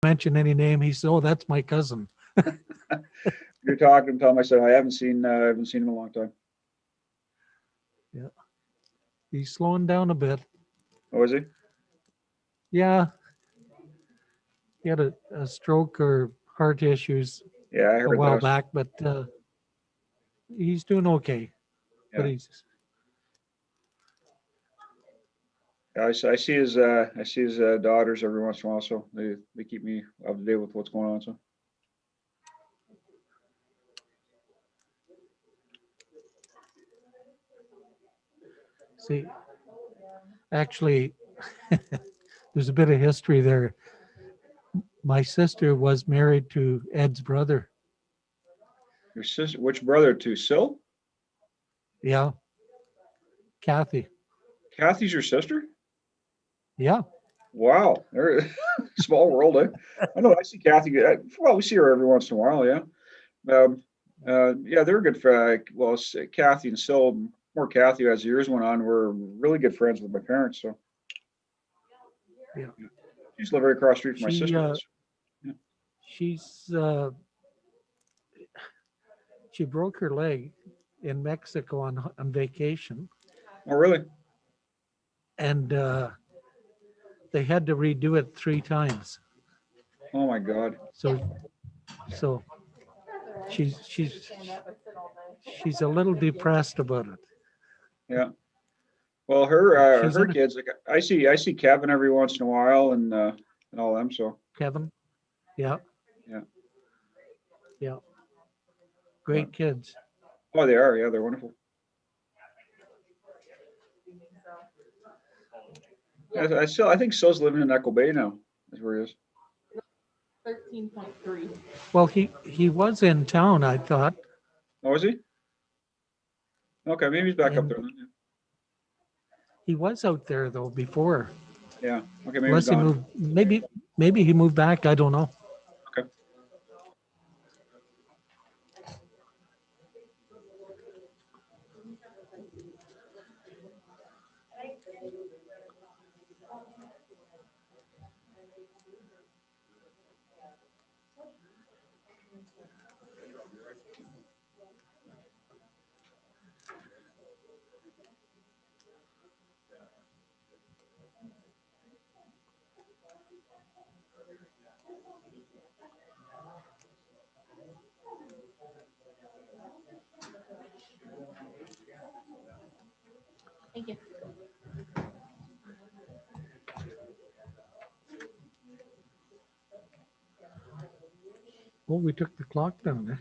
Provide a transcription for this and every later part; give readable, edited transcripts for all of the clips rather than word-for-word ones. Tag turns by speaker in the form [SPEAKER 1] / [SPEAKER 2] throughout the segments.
[SPEAKER 1] mention any name, he said, "Oh, that's my cousin."
[SPEAKER 2] You're talking, tell him I said I haven't seen him in a long time.
[SPEAKER 1] Yeah, he's slowing down a bit.
[SPEAKER 2] Oh, is he?
[SPEAKER 1] Yeah, he had a stroke or heart issues
[SPEAKER 2] Yeah, I
[SPEAKER 1] a
[SPEAKER 2] heard
[SPEAKER 1] while
[SPEAKER 2] that.
[SPEAKER 1] back, but he's doing okay. But
[SPEAKER 2] Yeah.
[SPEAKER 1] he's
[SPEAKER 2] I see his daughters every once in a while, so they keep me up to date with what's going on. So
[SPEAKER 1] see, actually, there's a bit of history there. My sister was married to Ed's brother.
[SPEAKER 2] your sister, which brother to Sil?
[SPEAKER 1] Yeah, Kathy.
[SPEAKER 2] Kathy's your sister?
[SPEAKER 1] Yeah,
[SPEAKER 2] Wow, they're small world. Eh? I know. I see Kathy. Well, we see her every once in a while. Yeah. Um, yeah, they're good. Well, Kathy and Sil, more Kathy as the years went on, were really good friends with my parents. So
[SPEAKER 1] yeah.
[SPEAKER 2] she used to live right across the street from my
[SPEAKER 1] She
[SPEAKER 2] sister. Yeah.
[SPEAKER 1] she's she broke her leg in Mexico on vacation,
[SPEAKER 2] Oh, really?
[SPEAKER 1] and they had to redo it 3 times.
[SPEAKER 2] Oh my God.
[SPEAKER 1] So she's she's she's a little depressed about it.
[SPEAKER 2] Yeah. Well, her
[SPEAKER 1] She's
[SPEAKER 2] her
[SPEAKER 1] in a
[SPEAKER 2] kids, like I see Kevin every once in a while and all them. So
[SPEAKER 1] Kevin. Yeah,
[SPEAKER 2] yeah.
[SPEAKER 1] yeah.
[SPEAKER 2] But,
[SPEAKER 1] Great kids.
[SPEAKER 2] oh, they are. Yeah, they're wonderful. Yeah, I think Sil's living in Echo Bay now. That's where he is.
[SPEAKER 3] 13.3.
[SPEAKER 1] Well, he was in town, I thought,
[SPEAKER 2] Oh, is he? Okay, maybe he's back up
[SPEAKER 1] and
[SPEAKER 2] there then.
[SPEAKER 1] he was out there though before.
[SPEAKER 2] Yeah. Okay, maybe he's
[SPEAKER 1] Unless he
[SPEAKER 2] gone.
[SPEAKER 1] moved, maybe he moved back. I don't know.
[SPEAKER 2] Okay.
[SPEAKER 3] Thank you.
[SPEAKER 1] Oh, we took the clock down there.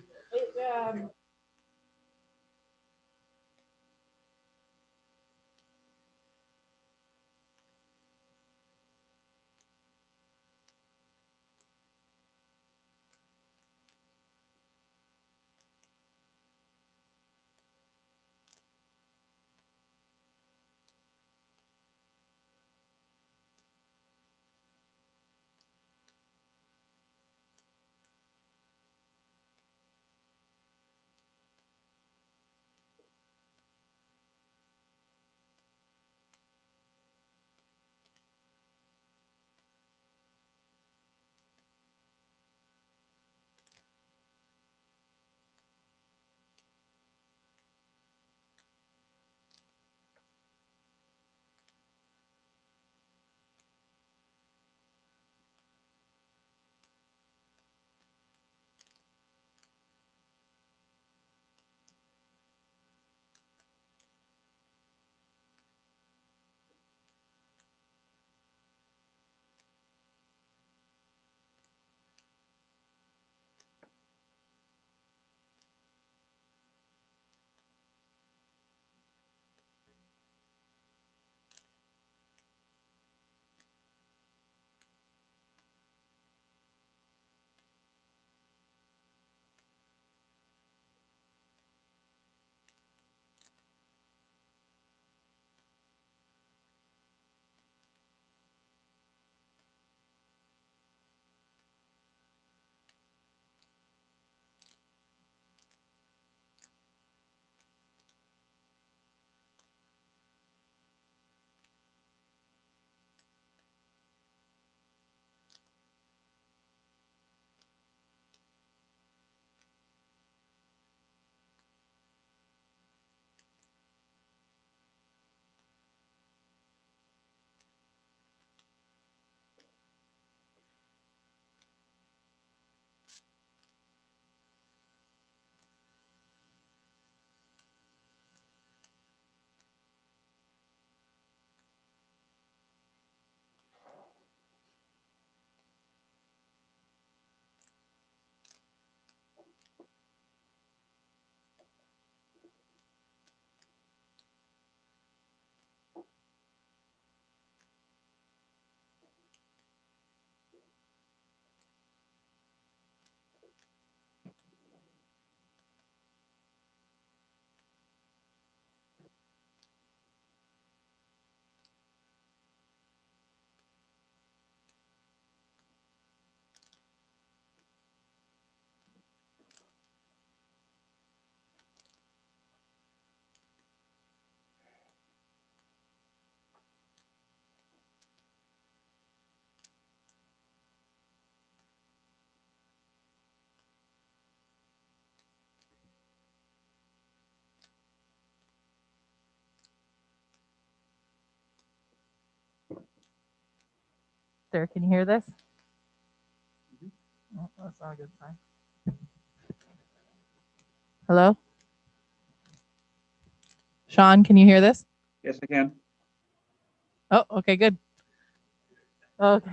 [SPEAKER 4] Victor, can you hear this? Oh, that's not a good sign. Hello? Sean, can you hear this?
[SPEAKER 2] Yes, I can.
[SPEAKER 4] Oh, okay, good. Okay.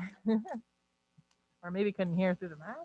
[SPEAKER 4] Or maybe couldn't hear through the mask.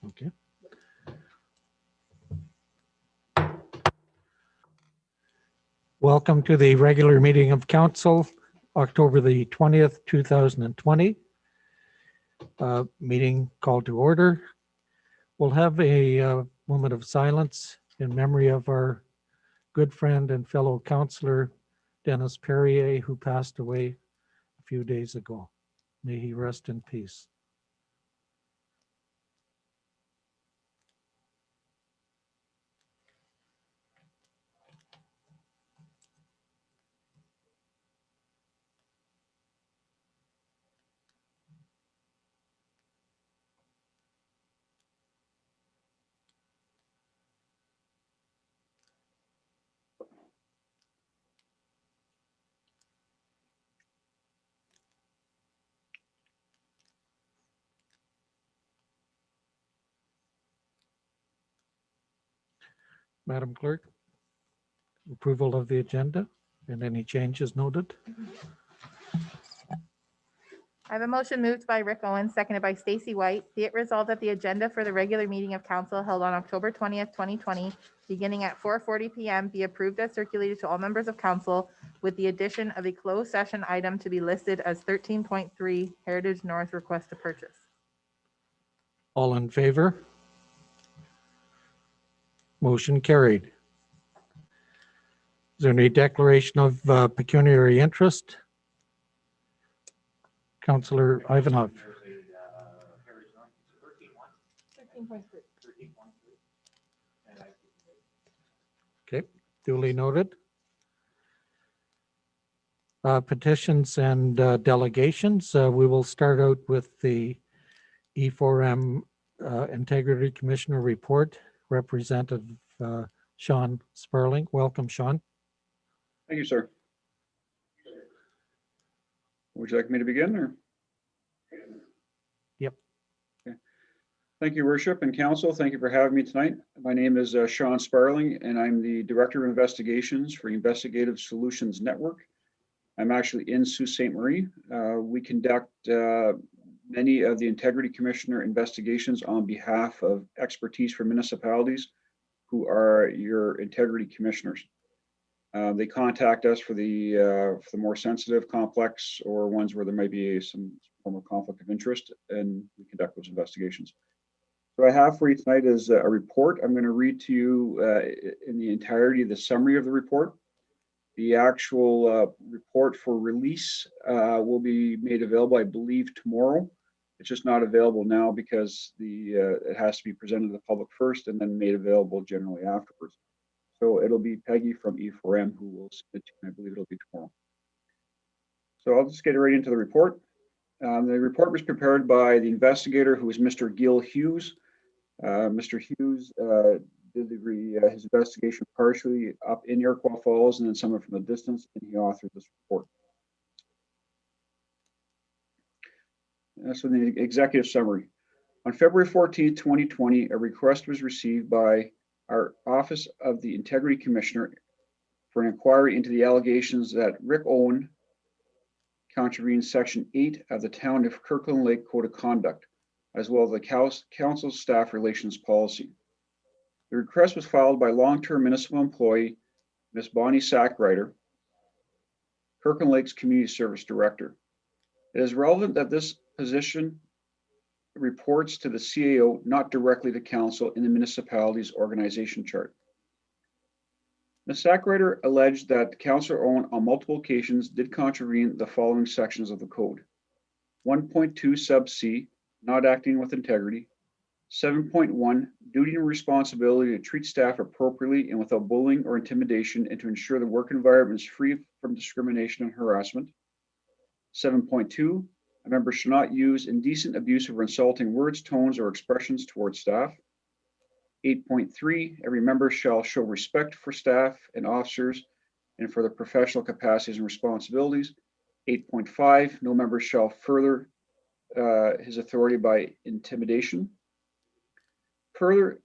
[SPEAKER 1] Okay. Welcome to the regular meeting of council, October the 20th, 2020. Meeting called to order. We'll have a moment of silence in memory of our good friend and fellow councillor, Dennis Perrier, who passed away a few days ago. May he rest in peace. Madam Clerk, approval of the agenda and any changes noted.
[SPEAKER 4] I have a motion moved by Rick Owen, seconded by Stacy White. Be it resolved that the agenda for the regular meeting of council held on October 20th, 2020, beginning at 4:40 p.m. be approved as circulated to all members of council with the addition of a closed session item to be listed as 13.3 Heritage North request to purchase.
[SPEAKER 1] All in favor? Motion carried. Is there any declaration of pecuniary interest? Councillor Ivanov.
[SPEAKER 4] 13.3.
[SPEAKER 1] Okay, duly noted. Petitions and delegations. We will start out with the E4M Integrity Commissioner report, Representative Sean Sperling. Welcome, Sean.
[SPEAKER 2] Thank you, sir. Would you like me to begin or?
[SPEAKER 1] Yep.
[SPEAKER 2] Okay. Thank you, Worship and Council. Thank you for having me tonight. My name is Sean Sparling, and I'm the Director of Investigations for Investigative Solutions Network. I'm actually in Sault Ste. Marie. We conduct many of the Integrity Commissioner investigations on behalf of expertise for municipalities who are your integrity commissioners. They contact us for the more sensitive, complex, or ones where there may be some form of conflict of interest, and we conduct those investigations. So I have for you tonight is a report. I'm going to read to you in the entirety the summary of the report. The actual report for release will be made available, I believe, tomorrow. It's just not available now because it has to be presented to the public first and then made available generally afterwards. So it'll be Peggy from E4M who will submit to you, and I believe it'll be tomorrow. So I'll just get right into the report. The report was prepared by the investigator, who is Mr. Gil Hughes. Mr. Hughes did his investigation partially up in Iroquois Falls and then some from a distance, and he authored this report. So the executive summary. On February 14, 2020, a request was received by our Office of the Integrity Commissioner for an inquiry into the allegations that Rick Owen contravened Section 8 of the Town of Kirkland Lake Code of Conduct, as well as the Council's Staff Relations Policy. The request was filed by long-term municipal employee, Ms. Bonnie Sackrider, Kirkland Lake's Community Service Director. It is relevant that this position reports to the CAO, not directly to council in the municipality's organization chart. Ms. Sackrider alleged that Councillor Owen on multiple occasions did contravene the following sections of the code. 1.2 sub C, not acting with integrity. 7.1, duty and responsibility to treat staff appropriately and without bullying or intimidation, and to ensure the work environment is free from discrimination and harassment. 7.2, a member should not use indecent, abusive, or insulting words, tones, or expressions towards staff. 8.3, every member shall show respect for staff and officers and for their professional capacities and responsibilities. 8.5, no member shall further his authority by intimidation. Further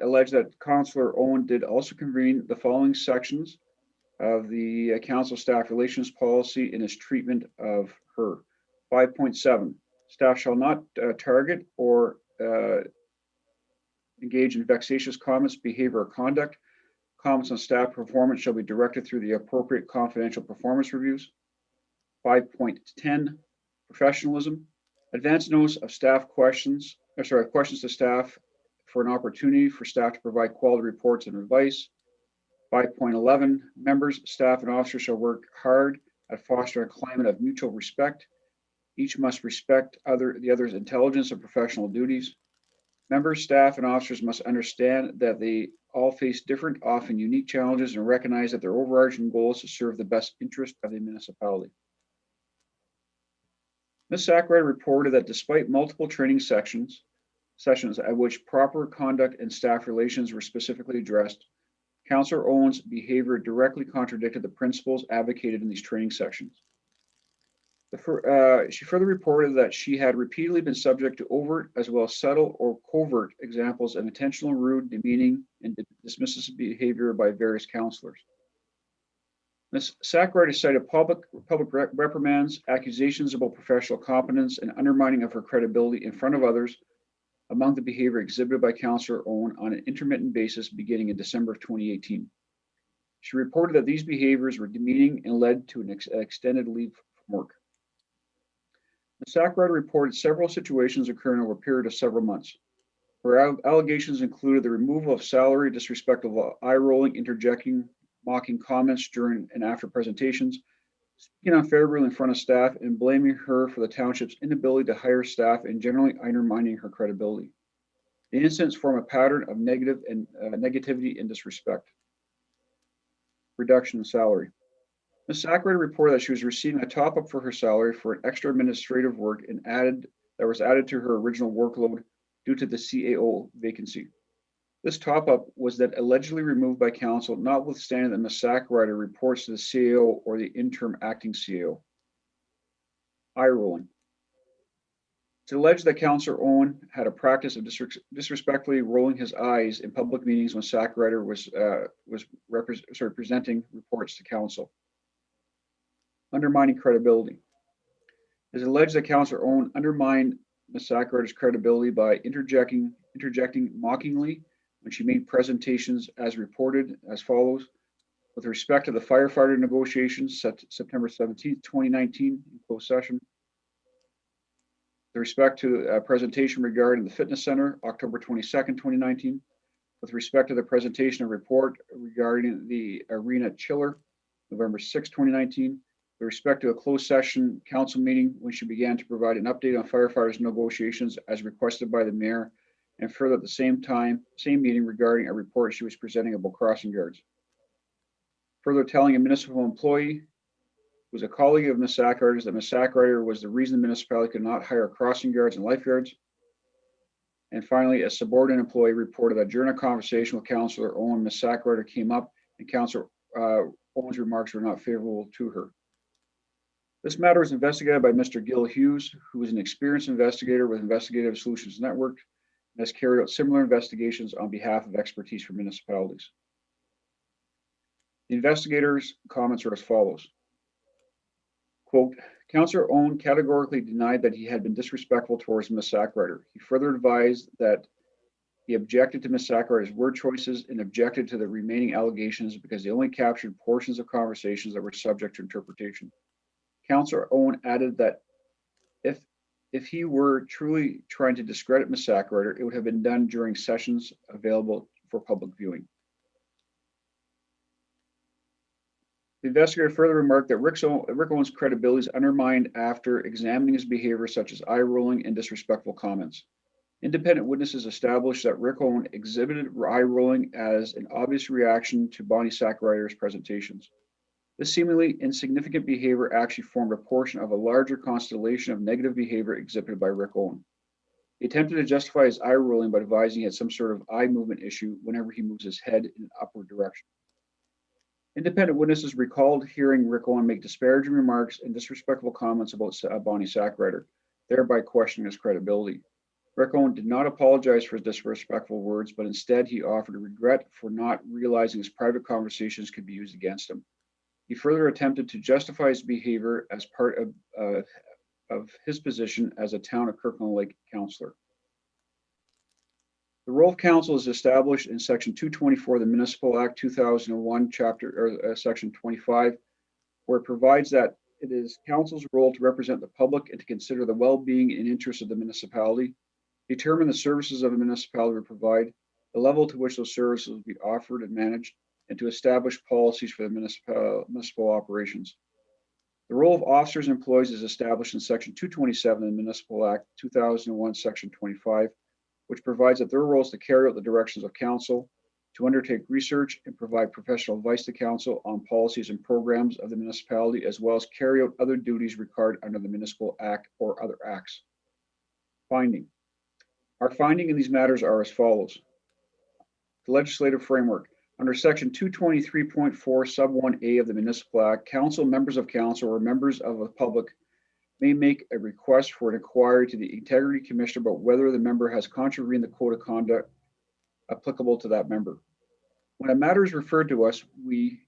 [SPEAKER 2] allege that Councillor Owen did also convene the following sections of the Council Staff Relations Policy in his treatment of her. 5.7, staff shall not target or engage in vexatious comments, behavior, or conduct. Comments on staff performance shall be directed through the appropriate confidential performance reviews. 5.10, professionalism. Advance notice of staff questions to staff for an opportunity for staff to provide quality reports and advice. 5.11, members, staff, and officers shall work hard at fostering a climate of mutual respect. Each must respect the other's intelligence and professional duties. Members, staff, and officers must understand that they all face different, often unique challenges, and recognize that their overarching goal is to serve the best interest of the municipality. Ms. Sackrider reported that despite multiple training sessions at which proper conduct and staff relations were specifically addressed, Councillor Owen's behavior directly contradicted the principles advocated in these training sessions. She further reported that she had repeatedly been subject to overt as well as subtle or covert examples of intentional, rude, demeaning, and dismissive behavior by various councillors. Ms. Sackrider cited public reprimands, accusations about professional competence, and undermining of her credibility in front of others among the behavior exhibited by Councillor Owen on an intermittent basis beginning in December of 2018. She reported that these behaviors were demeaning and led to an extended leave from work. Ms. Sackrider reported several situations occurring over a period of several months. Her allegations included the removal of salary, disrespectful eye-rolling, interjecting, mocking comments during and after presentations, speaking unfavorably in front of staff, and blaming her for the township's inability to hire staff and generally undermining her credibility. The incidents form a pattern of negativity and disrespect. Reduction in salary. Ms. Sackrider reported that she was receiving a top-up for her salary for an extra administrative work that was added to her original workload due to the CAO vacancy. This top-up was then allegedly removed by council, notwithstanding that Ms. Sackrider reports to the CAO or the interim acting CAO. Eye rolling. It's alleged that Councillor Owen had a practice of disrespectfully rolling his eyes in public meetings when Sackrider was presenting reports to council. Undermining credibility. It is alleged that Councillor Owen undermined Ms. Sackrider's credibility by interjecting mockingly when she made presentations as reported as follows. With respect to the firefighter negotiations set September 17th, 2019 in closed session. With respect to a presentation regarding the fitness center, October 22nd, 2019. With respect to the presentation of report regarding the arena chiller, November 6, 2019. With respect to a closed session council meeting, when she began to provide an update on firefighters negotiations as requested by the mayor, and further at the same meeting regarding a report she was presenting about crossing guards. Further telling a municipal employee who was a colleague of Ms. Sackrider's that Ms. Sackrider was the reason the municipality could not hire crossing guards and lifeguards. And finally, a subordinate employee reported that during a conversation with Councillor Owen, Ms. Sackrider came up and Councillor Owen's remarks were not favorable to her. This matter was investigated by Mr. Gil Hughes, who is an experienced investigator with Investigative Solutions Network and has carried out similar investigations on behalf of expertise for municipalities. The investigators' comments are as follows. Quote, Councillor Owen categorically denied that he had been disrespectful towards Ms. Sackrider. He further advised that he objected to Ms. Sackrider's word choices and objected to the remaining allegations because they only captured portions of conversations that were subject to interpretation. Councillor Owen added that if he were truly trying to discredit Ms. Sackrider, it would have been done during sessions available for public viewing. The investigator further remarked that Rick Owen's credibility is undermined after examining his behavior, such as eye rolling and disrespectful comments. Independent witnesses established that Rick Owen exhibited eye rolling as an obvious reaction to Bonnie Sackrider's presentations. This seemingly insignificant behavior actually formed a portion of a larger constellation of negative behavior exhibited by Rick Owen. He attempted to justify his eye rolling by advising he had some sort of eye movement issue whenever he moves his head in an upward direction. Independent witnesses recalled hearing Rick Owen make disparaging remarks and disrespectful comments about Bonnie Sackrider, thereby questioning his credibility. Rick Owen did not apologize for his disrespectful words, but instead he offered a regret for not realizing his private conversations could be used against him. He further attempted to justify his behavior as part of his position as a town of Kirkland Lake councillor. The role of council is established in Section 224 of the Municipal Act 2001, Section 25, where it provides that it is council's role to represent the public and to consider the well-being and interests of the municipality, determine the services of a municipality will provide, the level to which those services will be offered and managed, and to establish policies for the municipal operations. The role of officers and employees is established in Section 227 of the Municipal Act 2001, Section 25, which provides that their role is to carry out the directions of council, to undertake research and provide professional advice to council on policies and programs of the municipality, as well as carry out other duties required under the Municipal Act or other acts. Finding. Our finding in these matters are as follows. The legislative framework. Under Section 223.4 sub 1A of the Municipal Act, members of council or members of the public may make a request for an inquiry to the Integrity Commissioner about whether the member has contravened the code of conduct applicable to that member. When a matter is referred to us, we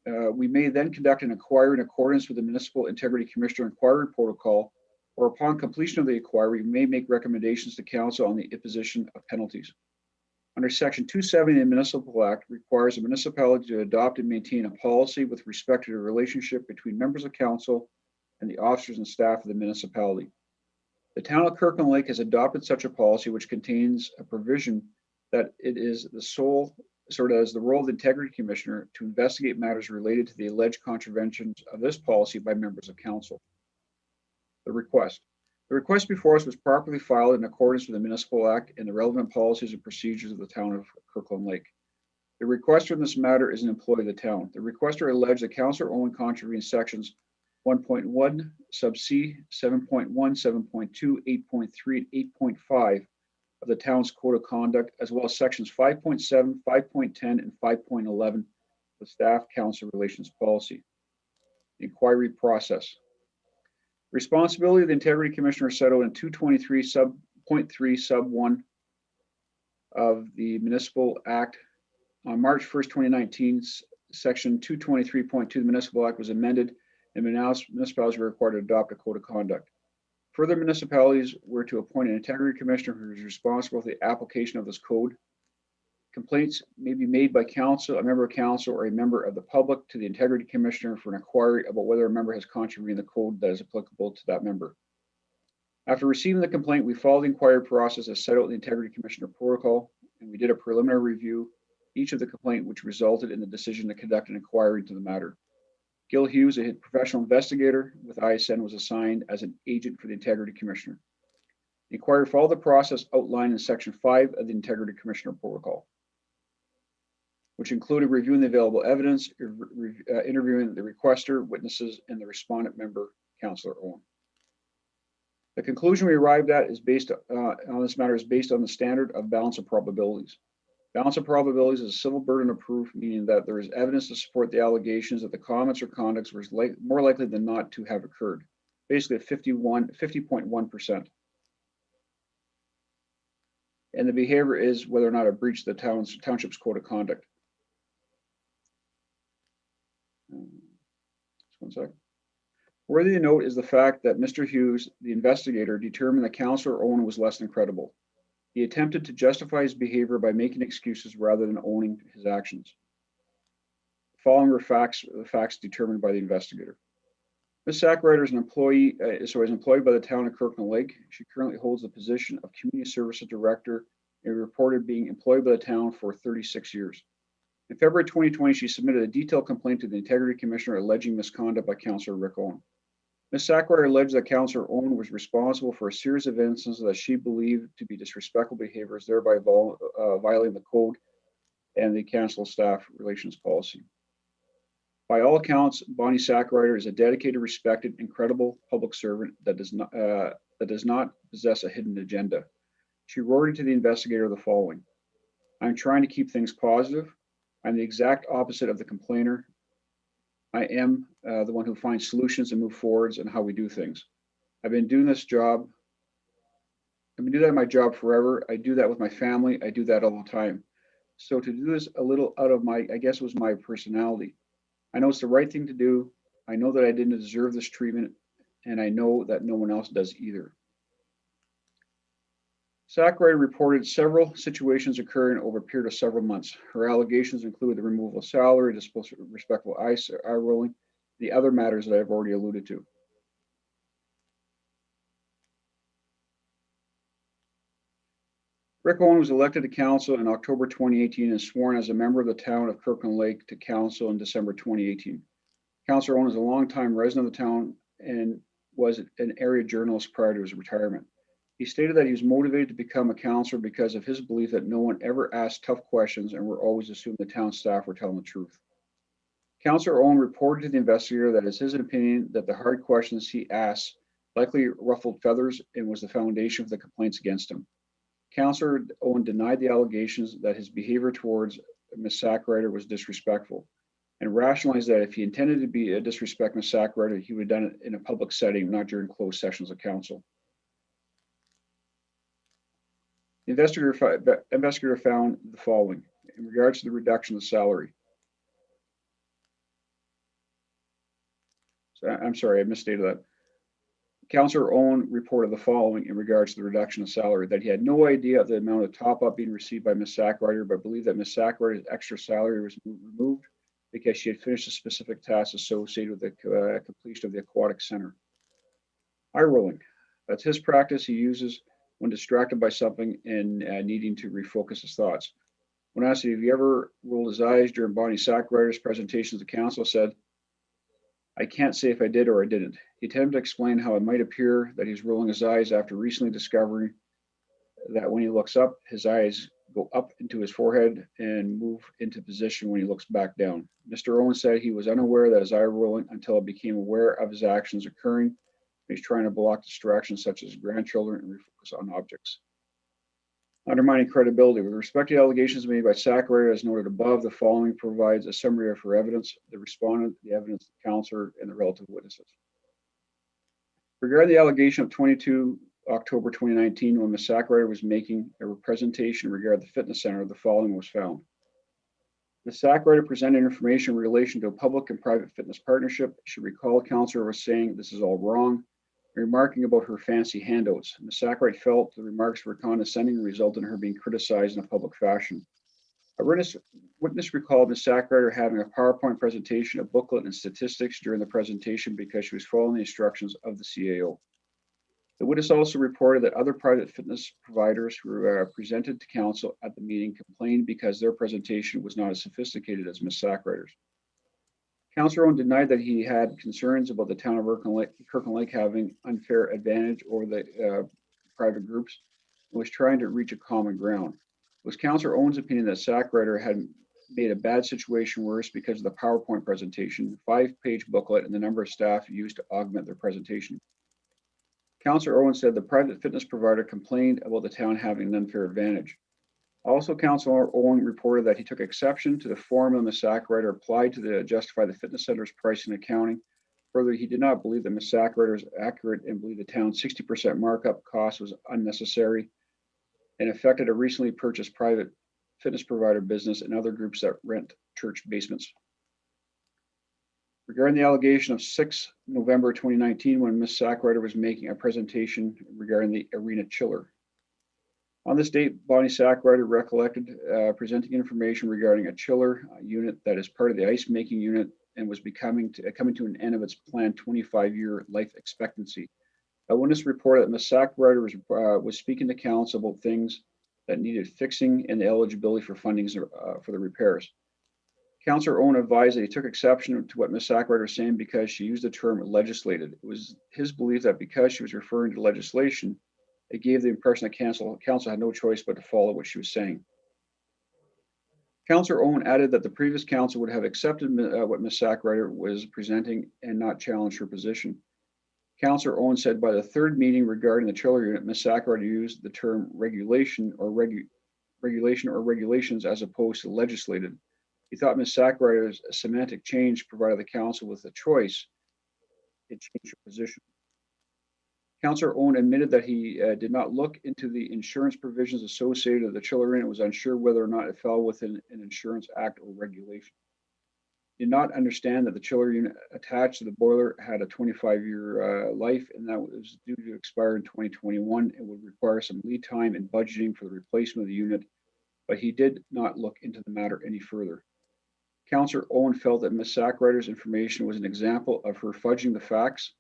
[SPEAKER 2] may then conduct an inquiry in accordance with the Municipal Integrity Commissioner Inquiry Protocol, or upon completion of the inquiry, we may make recommendations to council on the imposition of penalties. Under Section 270 of the Municipal Act requires a municipality to adopt and maintain a policy with respect to the relationship between members of council and the officers and staff of the municipality. The town of Kirkland Lake has adopted such a policy, which contains a provision that it is the role of the Integrity Commissioner to investigate matters related to the alleged contraventions of this policy by members of council. The request. The request before us was properly filed in accordance with the Municipal Act and the relevant policies and procedures of the town of Kirkland Lake. The requester in this matter is an employee of the town. The requester alleged that Councillor Owen contravened sections 1.1 sub C, 7.1, 7.2, 8.3, and 8.5 of the town's code of conduct, as well as sections 5.7, 5.10, and 5.11 of the staff council relations policy. The inquiry process. Responsibility of the Integrity Commissioner set out in 223 sub 0.3 sub 1 of the Municipal Act. On March 1st, 2019, section 223.2 of the Municipal Act was amended and municipalities were required to adopt a code of conduct. Further, municipalities were to appoint an Integrity Commissioner who is responsible for the application of this code. Complaints may be made by council, a member of council, or a member of the public to the Integrity Commissioner for an inquiry about whether a member has contravened the code that is applicable to that member. After receiving the complaint, we follow the inquiry process as set out in the Integrity Commissioner protocol, and we did a preliminary review each of the complaint, which resulted in the decision to conduct an inquiry into the matter. Gil Hughes, a professional investigator with ISN, was assigned as an agent for the Integrity Commissioner. The inquiry followed the process outlined in Section 5 of the Integrity Commissioner protocol, which included reviewing the available evidence, interviewing the requester, witnesses, and the respondent member, Councillor Owen. The conclusion we arrived at is based on this matter is based on the standard of balance of probabilities. Balance of probabilities is a civil burden of proof, meaning that there is evidence to support the allegations that the comments or conducts were more likely than not to have occurred, basically at 50.1%. And the behavior is whether or not it breached the township's code of conduct. Just one sec. Worthy of note is the fact that Mr. Hughes, the investigator, determined that Councillor Owen was less than credible. He attempted to justify his behavior by making excuses rather than owning his actions. The following were the facts determined by the investigator. Ms. Sackrider is employed by the town of Kirkland Lake. She currently holds the position of Community Services Director and reported being employed by the town for 36 years. In February 2020, she submitted a detailed complaint to the Integrity Commissioner alleging misconduct by Councillor Rick Owen. Ms. Sackrider alleged that Councillor Owen was responsible for a series of instances that she believed to be disrespectful behaviors, thereby violating the code and the council staff relations policy. By all accounts, Bonnie Sackrider is a dedicated, respected, and credible public servant that does not possess a hidden agenda. She wrote to the investigator the following: "I'm trying to keep things positive. I'm the exact opposite of the complainer. I am the one who finds solutions and move forwards and how we do things. I've been doing this job. I've been doing that in my job forever. I do that with my family. I do that all the time. So to do this a little out of my, I guess it was my personality. I know it's the right thing to do. I know that I didn't deserve this treatment, and I know that no one else does either." Sackrider reported several situations occurring over a period of several months. Her allegations include the removal of salary, disrespectful eye rolling, the other matters that I've already alluded to. Rick Owen was elected to council in October 2018 and sworn as a member of the town of Kirkland Lake to council in December 2018. Councillor Owen is a longtime resident of the town and was an area journalist prior to his retirement. He stated that he was motivated to become a councillor because of his belief that no one ever asked tough questions and were always assumed the town staff were telling the truth. Councillor Owen reported to the investigator that it's his opinion that the hard questions he asked likely ruffled feathers and was the foundation for the complaints against him. Councillor Owen denied the allegations that his behavior towards Ms. Sackrider was disrespectful and rationalized that if he intended to disrespect Ms. Sackrider, he would have done it in a public setting, not during closed sessions of council. The investigator found the following in regards to the reduction of salary. So I'm sorry, I misstated that. Councillor Owen reported the following in regards to the reduction of salary: that he had no idea of the amount of top-up being received by Ms. Sackrider, but believed that Ms. Sackrider's extra salary was removed because she had finished a specific task associated with the completion of the aquatic center. Eye rolling. That's his practice he uses when distracted by something and needing to refocus his thoughts. When asked if he ever rolled his eyes during Bonnie Sackrider's presentations to council, said, "I can't say if I did or I didn't." He attempted to explain how it might appear that he's rolling his eyes after recently discovering that when he looks up, his eyes go up into his forehead and move into position when he looks back down. Mr. Owen said he was unaware that his eye rolling until he became aware of his actions occurring. He's trying to block distractions such as grandchildren and refocus on objects. Undermining credibility. With respect to the allegations made by Sackrider, as noted above, the following provides a summary of her evidence: the respondent, the evidence, the counselor, and the relative witnesses. Regarding the allegation of 22 October 2019, when Ms. Sackrider was making a presentation regarding the fitness center, the following was found. Ms. Sackrider presented information in relation to a public and private fitness partnership. She recalled the counselor was saying this is all wrong, remarking about her fancy handouts. Ms. Sackrider felt the remarks were condescending and resulted in her being criticized in a public fashion. A witness recalled Ms. Sackrider having a PowerPoint presentation, a booklet, and statistics during the presentation because she was following the instructions of the CAO. The witness also reported that other private fitness providers who presented to council at the meeting complained because their presentation was not as sophisticated as Ms. Sackrider's. Councillor Owen denied that he had concerns about the town of Kirkland Lake having unfair advantage over the private groups and was trying to reach a common ground. It was Councillor Owen's opinion that Sackrider had made a bad situation worse because of the PowerPoint presentation, 5-page booklet, and the number of staff used to augment their presentation. Councillor Owen said the private fitness provider complained about the town having an unfair advantage. Also, Councillor Owen reported that he took exception to the formula Ms. Sackrider applied to justify the fitness center's pricing and accounting. Further, he did not believe that Ms. Sackrider is accurate and believed the town's 60% markup cost was unnecessary and affected a recently purchased private fitness provider business and other groups that rent church basements. Regarding the allegation of 6 November 2019, when Ms. Sackrider was making a presentation regarding the arena chiller. On this date, Bonnie Sackrider recollected presenting information regarding a chiller unit that is part of the ice making unit and was coming to an end of its planned 25-year life expectancy. A witness reported that Ms. Sackrider was speaking to council about things that needed fixing and the eligibility for fundings for the repairs. Councillor Owen advised that he took exception to what Ms. Sackrider was saying because she used the term legislated. It was his belief that because she was referring to legislation, it gave the impression that council had no choice but to follow what she was saying. Councillor Owen added that the previous council would have accepted what Ms. Sackrider was presenting and not challenged her position. Councillor Owen said by the third meeting regarding the chiller unit, Ms. Sackrider used the term regulation or regulations as opposed to legislated. He thought Ms. Sackrider's semantic change provided the council with a choice. It changed her position. Councillor Owen admitted that he did not look into the insurance provisions associated with the chiller unit and was unsure whether or not it fell within an insurance act or regulation. He did not understand that the chiller unit attached to the boiler had a 25-year life and that was due to expire in 2021. It would require some lead time and budgeting for the replacement of the unit, but he did not look into the matter any further. Councillor Owen felt that Ms. Sackrider's information was an example of her fudging the facts,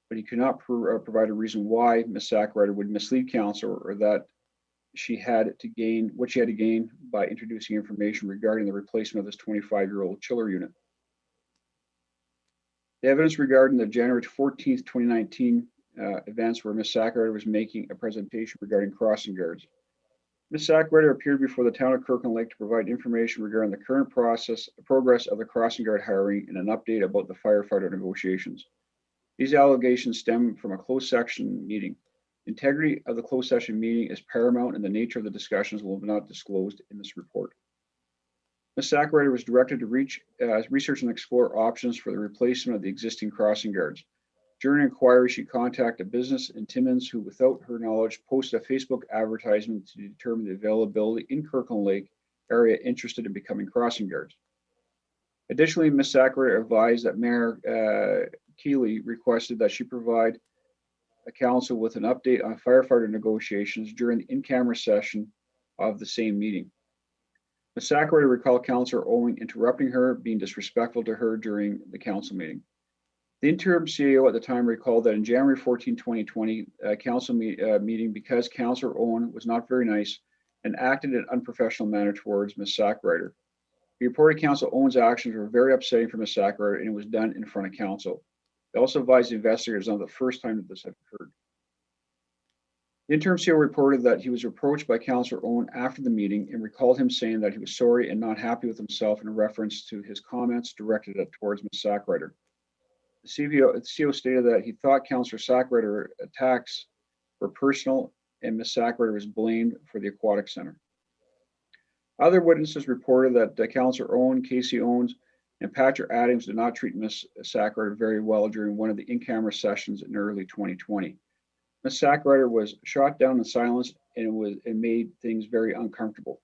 [SPEAKER 2] but he could not provide a reason why Ms. Sackrider would mislead council or that she had to gain what she had to gain by introducing information regarding the replacement of this 25-year-old chiller unit. The evidence regarding the January 14th, 2019 events where Ms. Sackrider was making a presentation regarding crossing guards. Ms. Sackrider appeared before the town of Kirkland Lake to provide information regarding the current progress of the crossing guard hiring and an update about the firefighter negotiations. These allegations stem from a closed session meeting. Integrity of the closed session meeting is paramount and the nature of the discussions will not be disclosed in this report. Ms. Sackrider was directed to research and explore options for the replacement of the existing crossing guards. During inquiry, she contacted a business in Timmins who, without her knowledge, posted a Facebook advertisement to determine the availability in Kirkland Lake area interested in becoming crossing guards. Additionally, Ms. Sackrider advised that Mayor Keeley requested that she provide a council with an update on firefighter negotiations during the in-camera session of the same meeting. Ms. Sackrider recalled Councillor Owen interrupting her, being disrespectful to her during the council meeting. The interim CAO at the time recalled that in January 14, 2020, council meeting, because Councillor Owen was not very nice and acted in an unprofessional manner towards Ms. Sackrider. He reported Councillor Owen's actions were very upsetting for Ms. Sackrider and it was done in front of council. They also advised the investigators on the first time that this had occurred. The interim CAO reported that he was approached by Councillor Owen after the meeting and recalled him saying that he was sorry and not happy with himself in reference to his comments directed towards Ms. Sackrider. The CO stated that he thought Councillor Sackrider attacks were personal and Ms. Sackrider was blamed for the aquatic center. Other witnesses reported that Councillor Owen, Casey Owens, and Patrick Adams did not treat Ms. Sackrider very well during one of the in-camera sessions in early 2020. Ms. Sackrider was shot down in silence and it made things very uncomfortable.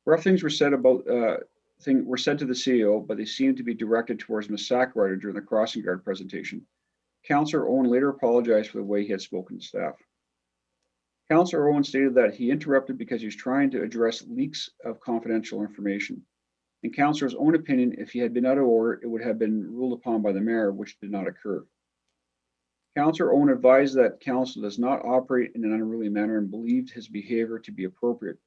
[SPEAKER 2] Rough things were said were said to the CEO, but they seemed to be directed towards Ms. Sackrider during the crossing guard presentation. Councillor Owen later apologized for the way he had spoken to staff. Councillor Owen stated that he interrupted because he was trying to address leaks of confidential information. In Councillor's own opinion, if he had been out of order, it would have been ruled upon by the mayor, which did not occur. Councillor Owen advised that council does not operate in an unruly manner and believed his behavior to be appropriate.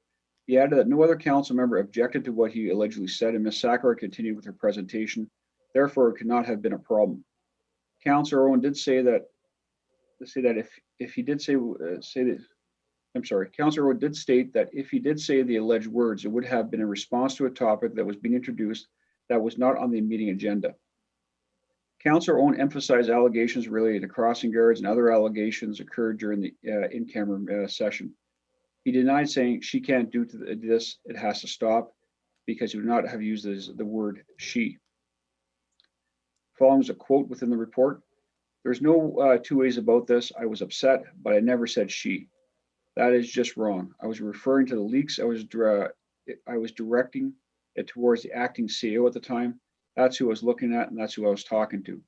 [SPEAKER 2] He added that no other council member objected to what he allegedly said, and Ms. Sackler continued with her presentation. Therefore, it could not have been a problem. Councillor Owen did say that if he did say that. I'm sorry, Councillor Owen did state that if he did say the alleged words, it would have been in response to a topic that was being introduced that was not on the meeting agenda. Councillor Owen emphasized allegations related to crossing guards and other allegations occurred during the in-camera session. He denied saying she can't do this, it has to stop, because he would not have used the word she. Following is a quote within the report. There's no two ways about this. I was upset, but I never said she. That is just wrong. I was referring to the leaks. I was directing it towards the acting CEO at the time. That's who I was looking at, and that's who I was talking to.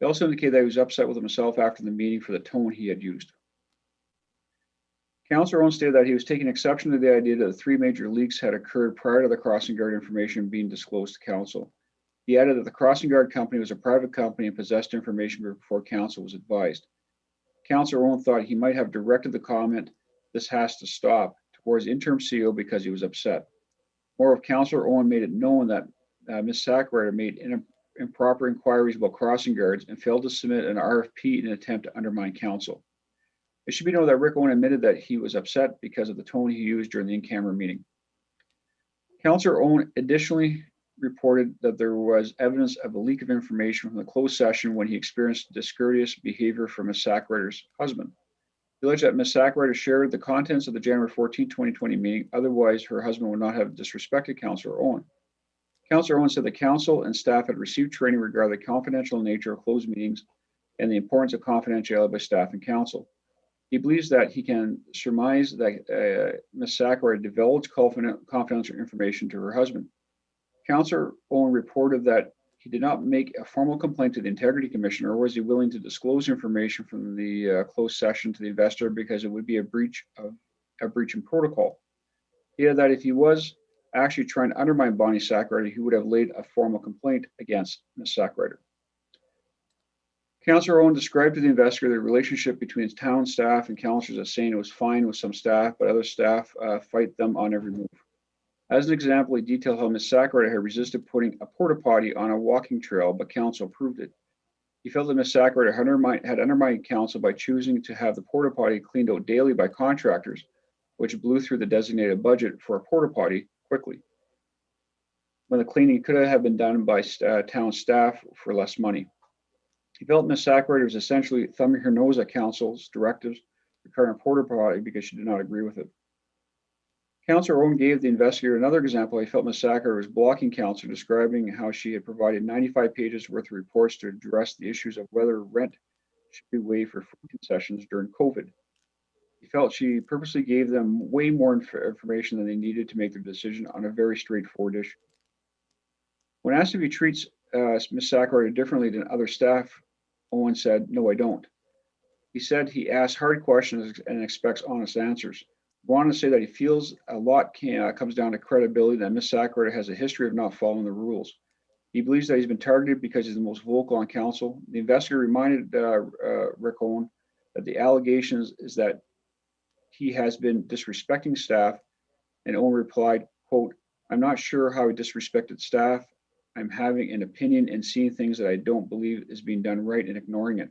[SPEAKER 2] He also indicated that he was upset with himself after the meeting for the tone he had used. Councillor Owen stated that he was taking exception to the idea that the 3 major leaks had occurred prior to the crossing guard information being disclosed to council. He added that the crossing guard company was a private company and possessed information before council was advised. Councillor Owen thought he might have directed the comment, "This has to stop," towards interim CEO because he was upset. Moreover, Councillor Owen made it known that Ms. Sackrider made improper inquiries about crossing guards and failed to submit an RFP in an attempt to undermine council. It should be noted that Rick Owen admitted that he was upset because of the tone he used during the in-camera meeting. Councillor Owen additionally reported that there was evidence of a leak of information from the closed session when he experienced discourteous behavior from Ms. Sackrider's husband. He alleged that Ms. Sackrider shared the contents of the January 14, 2020 meeting, otherwise her husband would not have disrespected Councillor Owen. Councillor Owen said the council and staff had received training regarding the confidential nature of closed meetings and the importance of confidentiality by staff and council. He believes that he can surmise that Ms. Sackrider divulged confidential information to her husband. Councillor Owen reported that he did not make a formal complaint to the Integrity Commission, or was he willing to disclose information from the closed session to the investor because it would be a breach in protocol. He added that if he was actually trying to undermine Bonnie Sackrider, he would have laid a formal complaint against Ms. Sackrider. Councillor Owen described to the investigator the relationship between his town staff and councillors as saying it was fine with some staff, but other staff fight them on every move. As an example, he detailed how Ms. Sackrider had resisted putting a porta potty on a walking trail, but council approved it. He felt that Ms. Sackrider had undermined council by choosing to have the porta potty cleaned out daily by contractors, which blew through the designated budget for a porta potty quickly, when the cleaning could have been done by town staff for less money. He felt Ms. Sackrider was essentially thumbing her nose at council's directives regarding a porta potty because she did not agree with it. Councillor Owen gave the investigator another example. He felt Ms. Sackrider was blocking council, describing how she had provided 95 pages worth of reports to address the issues of whether rent should be waived for food concessions during COVID. He felt she purposely gave them way more information than they needed to make their decision on a very straightforward issue. When asked if he treats Ms. Sackrider differently than other staff, Owen said, "No, I don't." He said he asks hard questions and expects honest answers. He wanted to say that he feels a lot comes down to credibility, that Ms. Sackrider has a history of not following the rules. He believes that he's been targeted because he's the most vocal on council. The investigator reminded Rick Owen that the allegations is that he has been disrespecting staff, and Owen replied, quote, "I'm not sure how he disrespected staff. I'm having an opinion and seeing things that I don't believe is being done right and ignoring it.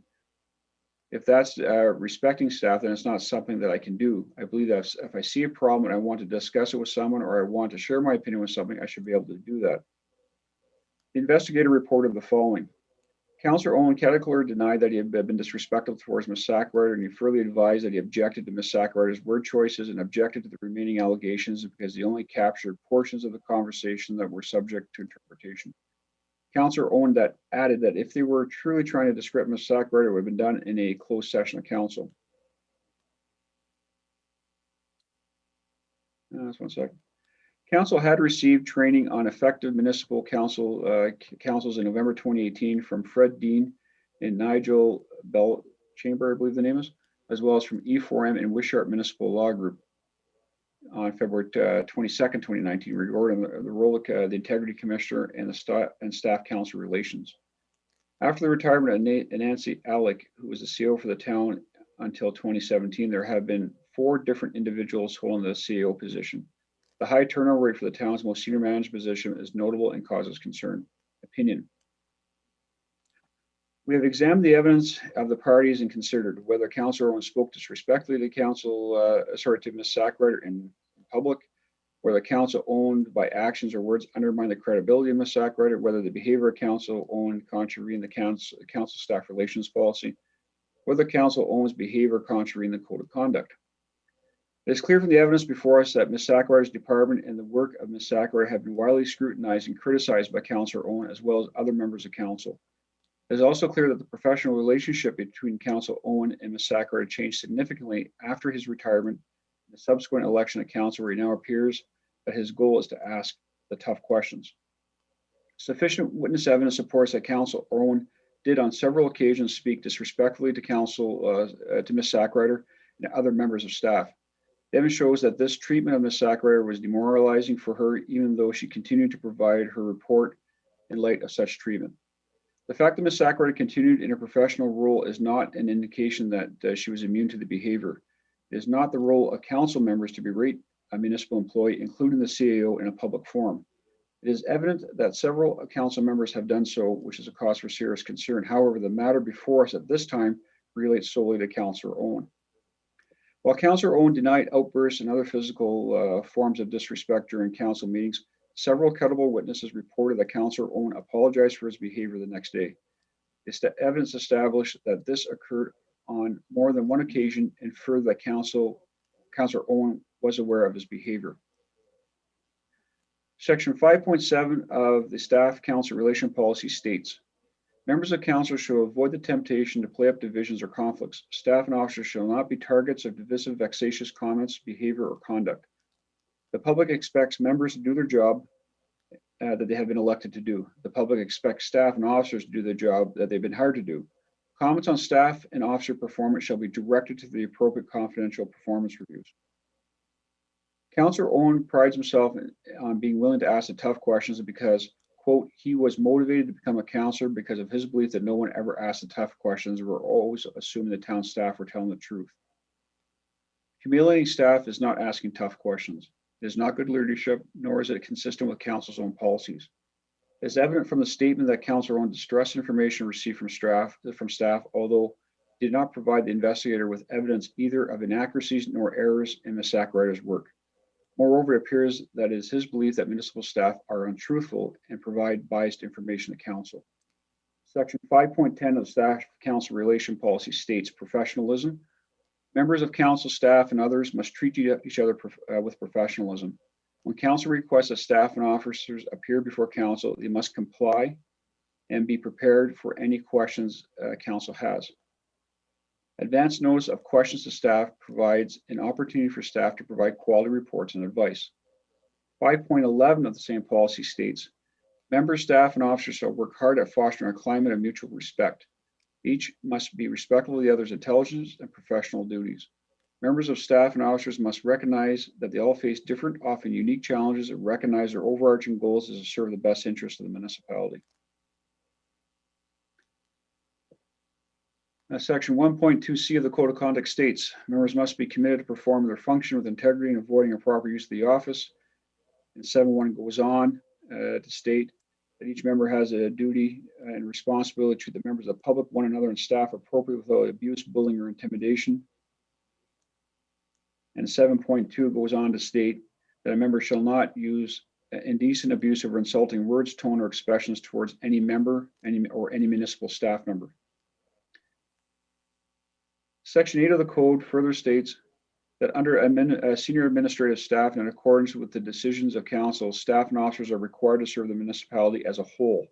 [SPEAKER 2] If that's respecting staff, then it's not something that I can do. I believe that if I see a problem and I want to discuss it with someone, or I want to share my opinion with something, I should be able to do that." The investigator reported the following. Councillor Owen categorically denied that he had been disrespectful towards Ms. Sackrider, and he further advised that he objected to Ms. Sackrider's word choices and objected to the remaining allegations because he only captured portions of the conversation that were subject to interpretation. Councillor Owen added that if they were truly trying to discredit Ms. Sackrider, it would have been done in a closed session of council. Just 1 second. Council had received training on effective municipal councils in November 2018 from Fred Dean and Nigel Bell Chamber, I believe the name is, as well as from E4M and Wishart Municipal Law Group on February 22nd, 2019, regarding the role of the Integrity Commissioner and the Staff Council relations. After the retirement of Nancy Alec, who was the CEO for the town until 2017, there have been 4 different individuals holding the CEO position. The high turnover rate for the town's most senior management position is notable and causes concern. Opinion. We have examined the evidence of the parties and considered whether Councillor Owen spoke disrespectfully to to Ms. Sackrider in public, whether Council owned by actions or words undermine the credibility of Ms. Sackrider, whether the behavior of Council owned contravene the council staff relations policy, whether Council owns behavior contravene the code of conduct. It is clear from the evidence before us that Ms. Sackrider's department and the work of Ms. Sackrider have been widely scrutinized and criticized by Councillor Owen as well as other members of Council. It is also clear that the professional relationship between Councillor Owen and Ms. Sackrider changed significantly after his retirement and the subsequent election of Council, where it now appears that his goal is to ask the tough questions. Sufficient witness evidence supports that Councillor Owen did on several occasions speak disrespectfully to to Ms. Sackrider and other members of staff. The evidence shows that this treatment of Ms. Sackrider was demoralizing for her, even though she continued to provide her report in light of such treatment. The fact that Ms. Sackrider continued in her professional role is not an indication that she was immune to the behavior. It is not the role of council members to berate a municipal employee, including the CAO, in a public forum. It is evident that several council members have done so, which is a cause for serious concern. However, the matter before us at this time relates solely to Councillor Owen. While Councillor Owen denied outbursts and other physical forms of disrespect during council meetings, several credible witnesses reported that Councillor Owen apologized for his behavior the next day. The evidence established that this occurred on more than one occasion and further that Councillor Owen was aware of his behavior. Section 5.7 of the Staff Council Relation Policy states, members of council shall avoid the temptation to play up divisions or conflicts. Staff and officers shall not be targets of divisive, vexatious comments, behavior, or conduct. The public expects members to do their job that they have been elected to do. The public expects staff and officers to do their job that they've been hired to do. Comments on staff and officer performance shall be directed to the appropriate confidential performance reviews. Councillor Owen prides himself on being willing to ask the tough questions because, quote, he was motivated to become a councillor because of his belief that no one ever asked the tough questions or were always assuming the town staff were telling the truth. Humiliating staff is not asking tough questions. It is not good leadership, nor is it consistent with council's own policies. It is evident from the statement that Councillor Owen distressed information received from staff, although did not provide the investigator with evidence either of inaccuracies nor errors in Ms. Sackrider's work. Moreover, it appears that it is his belief that municipal staff are untruthful and provide biased information to council. Section 5.10 of the Staff Council Relation Policy states professionalism. Members of council, staff, and others must treat each other with professionalism. When council requests that staff and officers appear before council, they must comply and be prepared for any questions council has. Advance notice of questions to staff provides an opportunity for staff to provide quality reports and advice. 5.11 of the same policy states, members, staff, and officers shall work hard at fostering a climate of mutual respect. Each must be respectful of the other's intelligence and professional duties. Members of staff and officers must recognize that they all face different, often unique challenges and recognize their overarching goals is to serve the best interest of the municipality. Section 1.2C of the Code of Conduct states, members must be committed to perform their function with integrity and avoiding improper use of the office. And 7.1 goes on to state that each member has a duty and responsibility to treat the members of the public, one another, and staff appropriately without abuse, bullying, or intimidation. And 7.2 goes on to state that a member shall not use indecent, abusive, or insulting words, tone, or expressions towards any member or any municipal staff member. Section 8 of the code further states that under senior administrative staff and in accordance with the decisions of council, staff and officers are required to serve the municipality as a whole.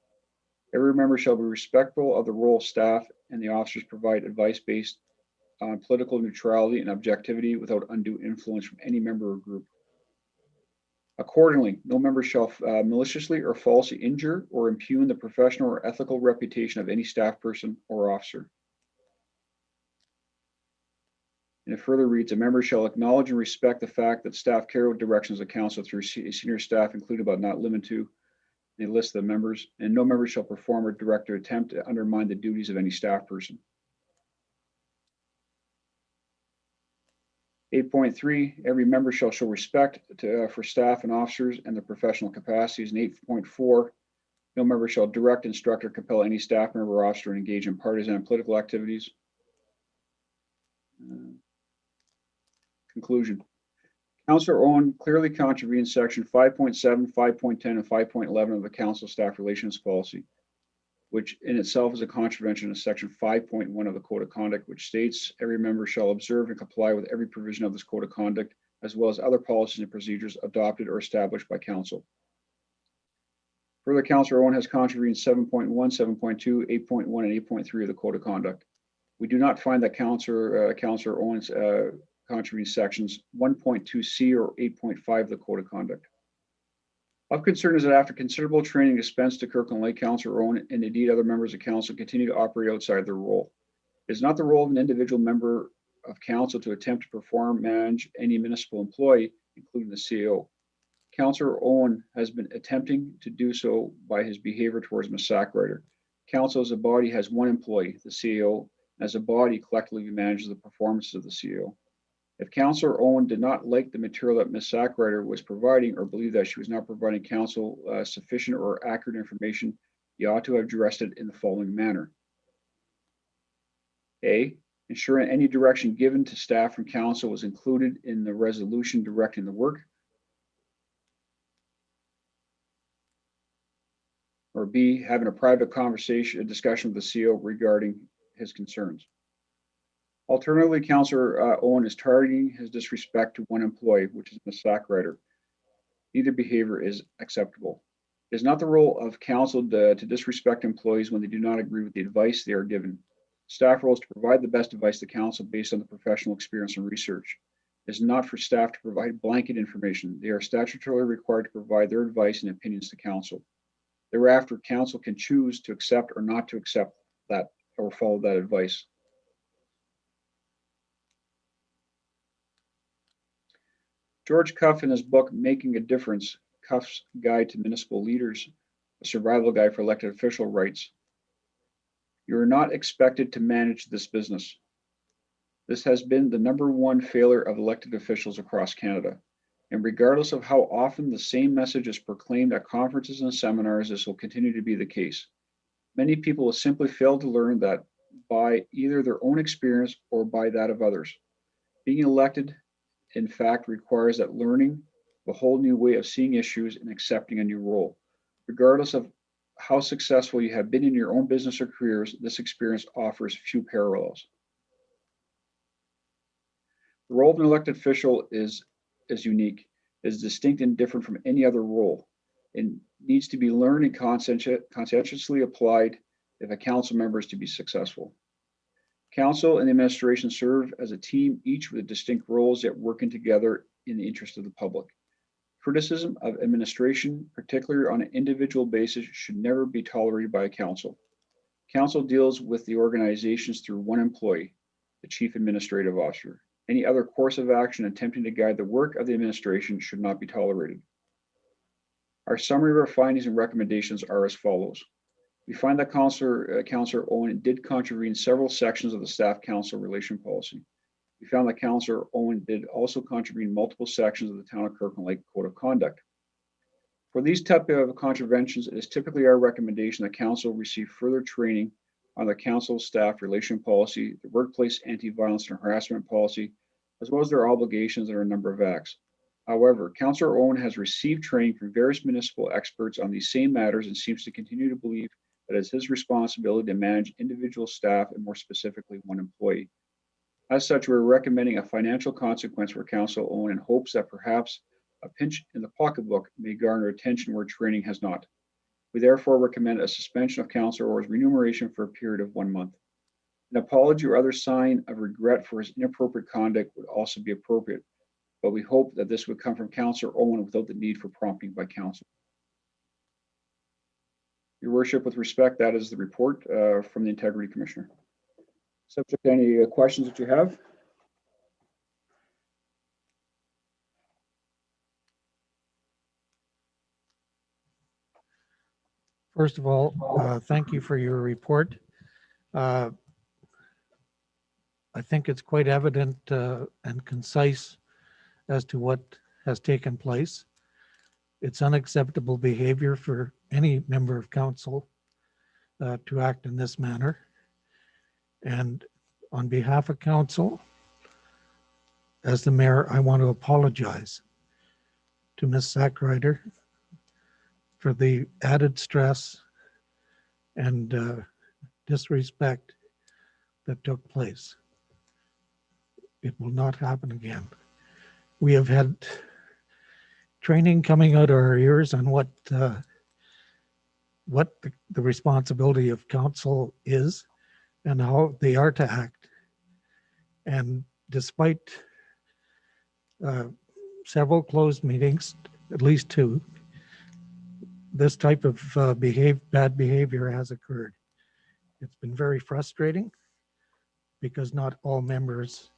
[SPEAKER 2] Every member shall be respectful of the role of staff, and the officers provide advice based on political neutrality and objectivity without undue influence from any member or group. Accordingly, no member shall maliciously or falsely injure or impugn the professional or ethical reputation of any staff person or officer. And it further reads, a member shall acknowledge and respect the fact that staff carry out directions of council through senior staff, including but not limited to a list of members, and no member shall perform or direct or attempt to undermine the duties of any staff person. 8.3, every member shall show respect for staff and officers and their professional capacities. And 8.4, no member shall direct, instruct, or compel any staff member or officer to engage in partisan and political activities. Conclusion. Councillor Owen clearly contravenes section 5.7, 5.10, and 5.11 of the council staff relations policy, which in itself is a contravention of section 5.1 of the code of conduct, which states every member shall observe and comply with every provision of this code of conduct, as well as other policies and procedures adopted or established by council. Further, Councillor Owen has contravened 7.1, 7.2, 8.1, and 8.3 of the code of conduct. We do not find that Councillor Owen's contravened sections 1.2C or 8.5 of the code of conduct. Of concern is that after considerable training dispensed to Kirkland Lake, Councillor Owen and indeed other members of council continue to operate outside their role. It is not the role of an individual member of council to attempt to perform, manage any municipal employee, including the CEO. Councillor Owen has been attempting to do so by his behavior towards Ms. Sackrider. Council as a body has one employee, the CEO. As a body, collectively manages the performance of the CEO. If Councillor Owen did not like the material that Ms. Sackrider was providing or believed that she was not providing council sufficient or accurate information, he ought to have addressed it in the following manner. A, ensuring any direction given to staff from council was included in the resolution directing the work. Or B, having a private a discussion with the CEO regarding his concerns. Alternatively, Councillor Owen is targeting his disrespect to one employee, which is Ms. Sackrider. Neither behavior is acceptable. It is not the role of council to disrespect employees when they do not agree with the advice they are given. Staff role is to provide the best advice to council based on the professional experience and research. It is not for staff to provide blanket information. They are statutorily required to provide their advice and opinions to council. Thereafter, council can choose to accept or not to accept that or follow that advice. George Cuff, in his book, Making a Difference, Cuff's Guide to Municipal Leaders, a survival guide for elected official, writes, "You are not expected to manage this business. This has been the #1 failure of elected officials across Canada. And regardless of how often the same message is proclaimed at conferences and seminars, this will continue to be the case. Many people will simply fail to learn that by either their own experience or by that of others. Being elected, in fact, requires that learning a whole new way of seeing issues and accepting a new role. Regardless of how successful you have been in your own business or careers, this experience offers few parallels." The role of an elected official is unique, is distinct and different from any other role, and needs to be learned and conscientiously applied if a council member is to be successful. Council and the administration serve as a team, each with distinct roles, yet working together in the interest of the public. Criticism of administration, particularly on an individual basis, should never be tolerated by a council. Council deals with the organizations through one employee, the chief administrative officer. Any other course of action attempting to guide the work of the administration should not be tolerated. Our summary of our findings and recommendations are as follows. We find that Councillor Owen did contravene several sections of the staff council relation policy. We found that Councillor Owen did also contravene multiple sections of the Town of Kirkland Lake Code of Conduct. For these type of contraventions, it is typically our recommendation that council receive further training on the council staff relation policy, the workplace anti-violence and harassment policy, as well as their obligations and a number of acts. However, Councillor Owen has received training from various municipal experts on these same matters and seems to continue to believe that it is his responsibility to manage individual staff and more specifically one employee. As such, we're recommending a financial consequence for Councillor Owen in hopes that perhaps a pinch in the pocketbook may garner attention where training has not. We therefore recommend a suspension of Councillor Owen's remuneration for a period of 1 month. An apology or other sign of regret for his inappropriate conduct would also be appropriate, but we hope that this would come from Councillor Owen without the need for prompting by council. Your worship, with respect, that is the report from the Integrity Commissioner. Subject to any questions that you have?
[SPEAKER 1] First of all, thank you for your report. Uh, I think it's quite evident and concise as to what has taken place. It's unacceptable behavior for any member of council to act in this manner. And on behalf of council, as the mayor, I want to apologize to Ms. Sackrider for the added stress and disrespect that took place. It will not happen again. We have had training coming out of our ears on what the responsibility of council is and how they are to act. And despite several closed meetings, at least 2, this type of bad behavior has occurred. It's been very frustrating because not all members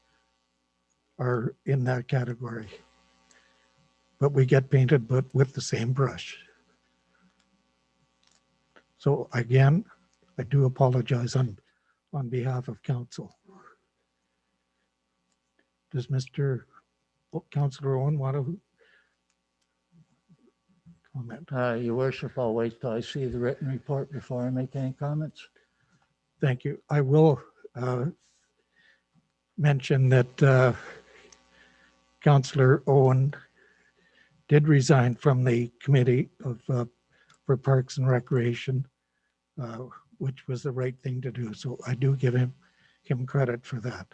[SPEAKER 1] are in that category. But we get painted but with the same brush. So again, I do apologize on behalf of council. Does Councillor Owen want to comment?
[SPEAKER 5] Your worship, I'll wait till I see the written report before I make any comments.
[SPEAKER 1] Thank you. I will mention that Councillor Owen did resign from the committee for Parks and Recreation, which was the right thing to do. So I do give him credit for that.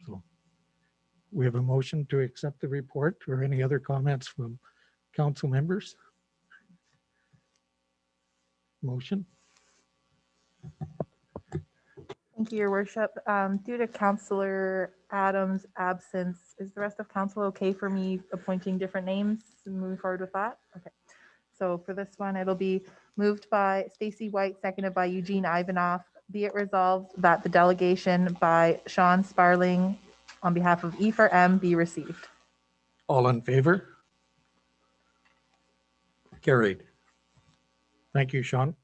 [SPEAKER 1] So we have a motion to accept the report, or any other comments from council members? Motion?
[SPEAKER 4] Thank you, your worship. Due to Councillor Adams' absence, is the rest of council okay for me appointing different names and moving forward with that? Okay. So for this one, it'll be moved by Stacy White, seconded by Eugene Ivanoff. Be it resolved that the delegation by Sean Sparling on behalf of E4M be received.
[SPEAKER 1] All in favor? Carried. Thank you, Sean.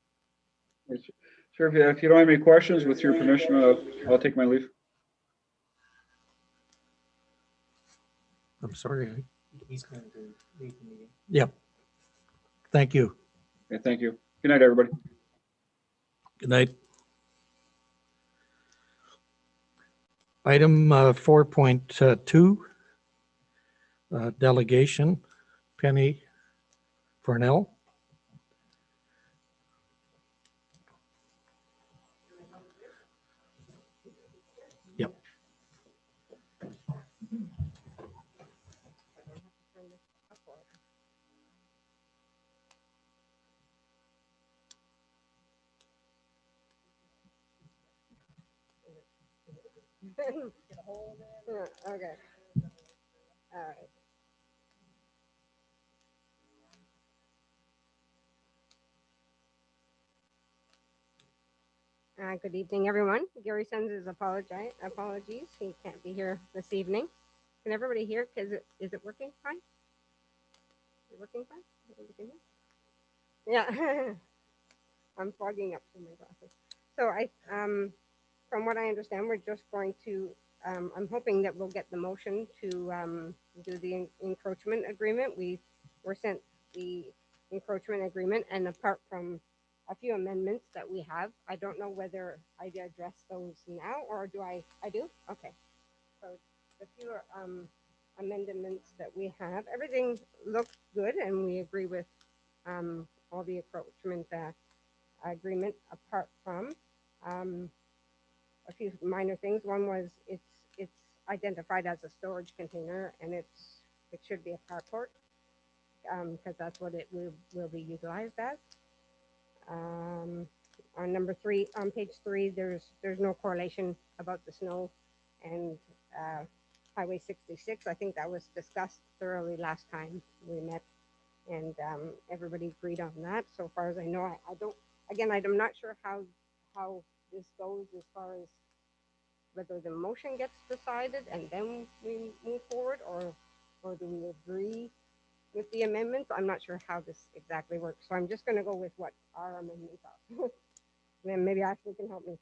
[SPEAKER 2] Sir, if you don't have any questions, with your permission, I'll take my leave.
[SPEAKER 1] I'm sorry. He's going to leave the meeting. Yep. Thank you.
[SPEAKER 2] Okay, thank you. Good night, everybody.
[SPEAKER 1] Good night. Item 4.2, delegation, Penny Farnell. Yep.
[SPEAKER 6] Okay. All right. Good evening, everyone. Gary sends his apologies. He can't be here this evening. Can everybody hear? Is it working fine? Is it working fine? Everybody can hear? Yeah. I'm fogging up from my glasses. So from what I understand, we're just going to, I'm hoping that we'll get the motion to do the encroachment agreement. We were sent the encroachment agreement, and apart from a few amendments that we have, I don't know whether I address those now or do I do? Okay. So the few amendments that we have, everything looks good, and we agree with all the encroachment agreement apart from a few minor things. One was it's identified as a storage container, and it should be a carport because that's what it will be utilized as. On number 3, on page 3, there's no correlation about the snow and Highway 66. I think that was discussed thoroughly last time we met, and everybody agreed on that. So far as I know, I don't. Again, I'm not sure how this goes as far as whether the motion gets decided and then we move forward, or do we agree with the amendments, I'm not sure how this exactly works. So I'm just going to go with what our amendments are. Then maybe Ashley can help me.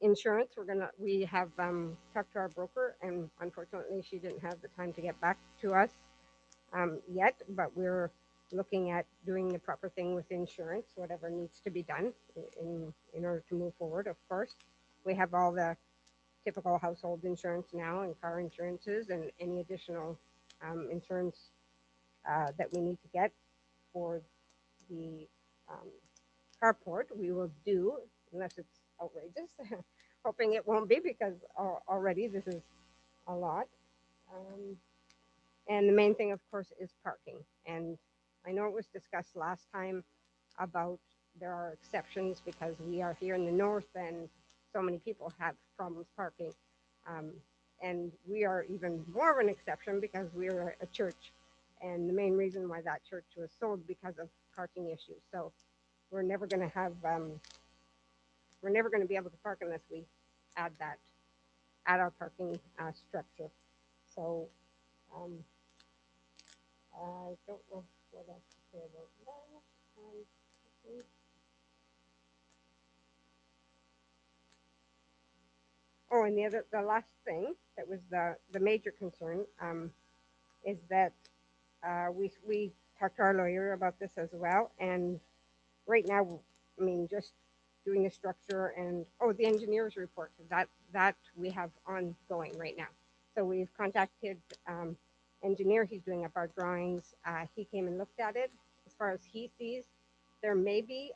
[SPEAKER 6] Insurance, we have talked to our broker, and unfortunately she didn't have the time to get back to us yet, but we're looking at doing the proper thing with insurance, whatever needs to be done in order to move forward. Of course, we have all the typical household insurance now and car insurances and any additional insurance that we need to get for the carport. We will do, unless it's outrageous, hoping it won't be, because already this is a lot. And the main thing, of course, is parking. And I know it was discussed last time about there are exceptions because we are here in the north and so many people have problems parking. And we are even more of an exception because we are a church. And the main reason why that church was sold because of parking issues. So we're never going to have, we're never going to be able to park unless we add that at our parking structure. So I don't know what else to say about that. Oh, and the last thing that was the major concern is that we talked to our lawyer about this as well. And right now, I mean, just doing the structure and, the engineer's report, that we have ongoing right now. So we've contacted engineer, he's doing up our drawings. He came and looked at it. As far as he sees, there may be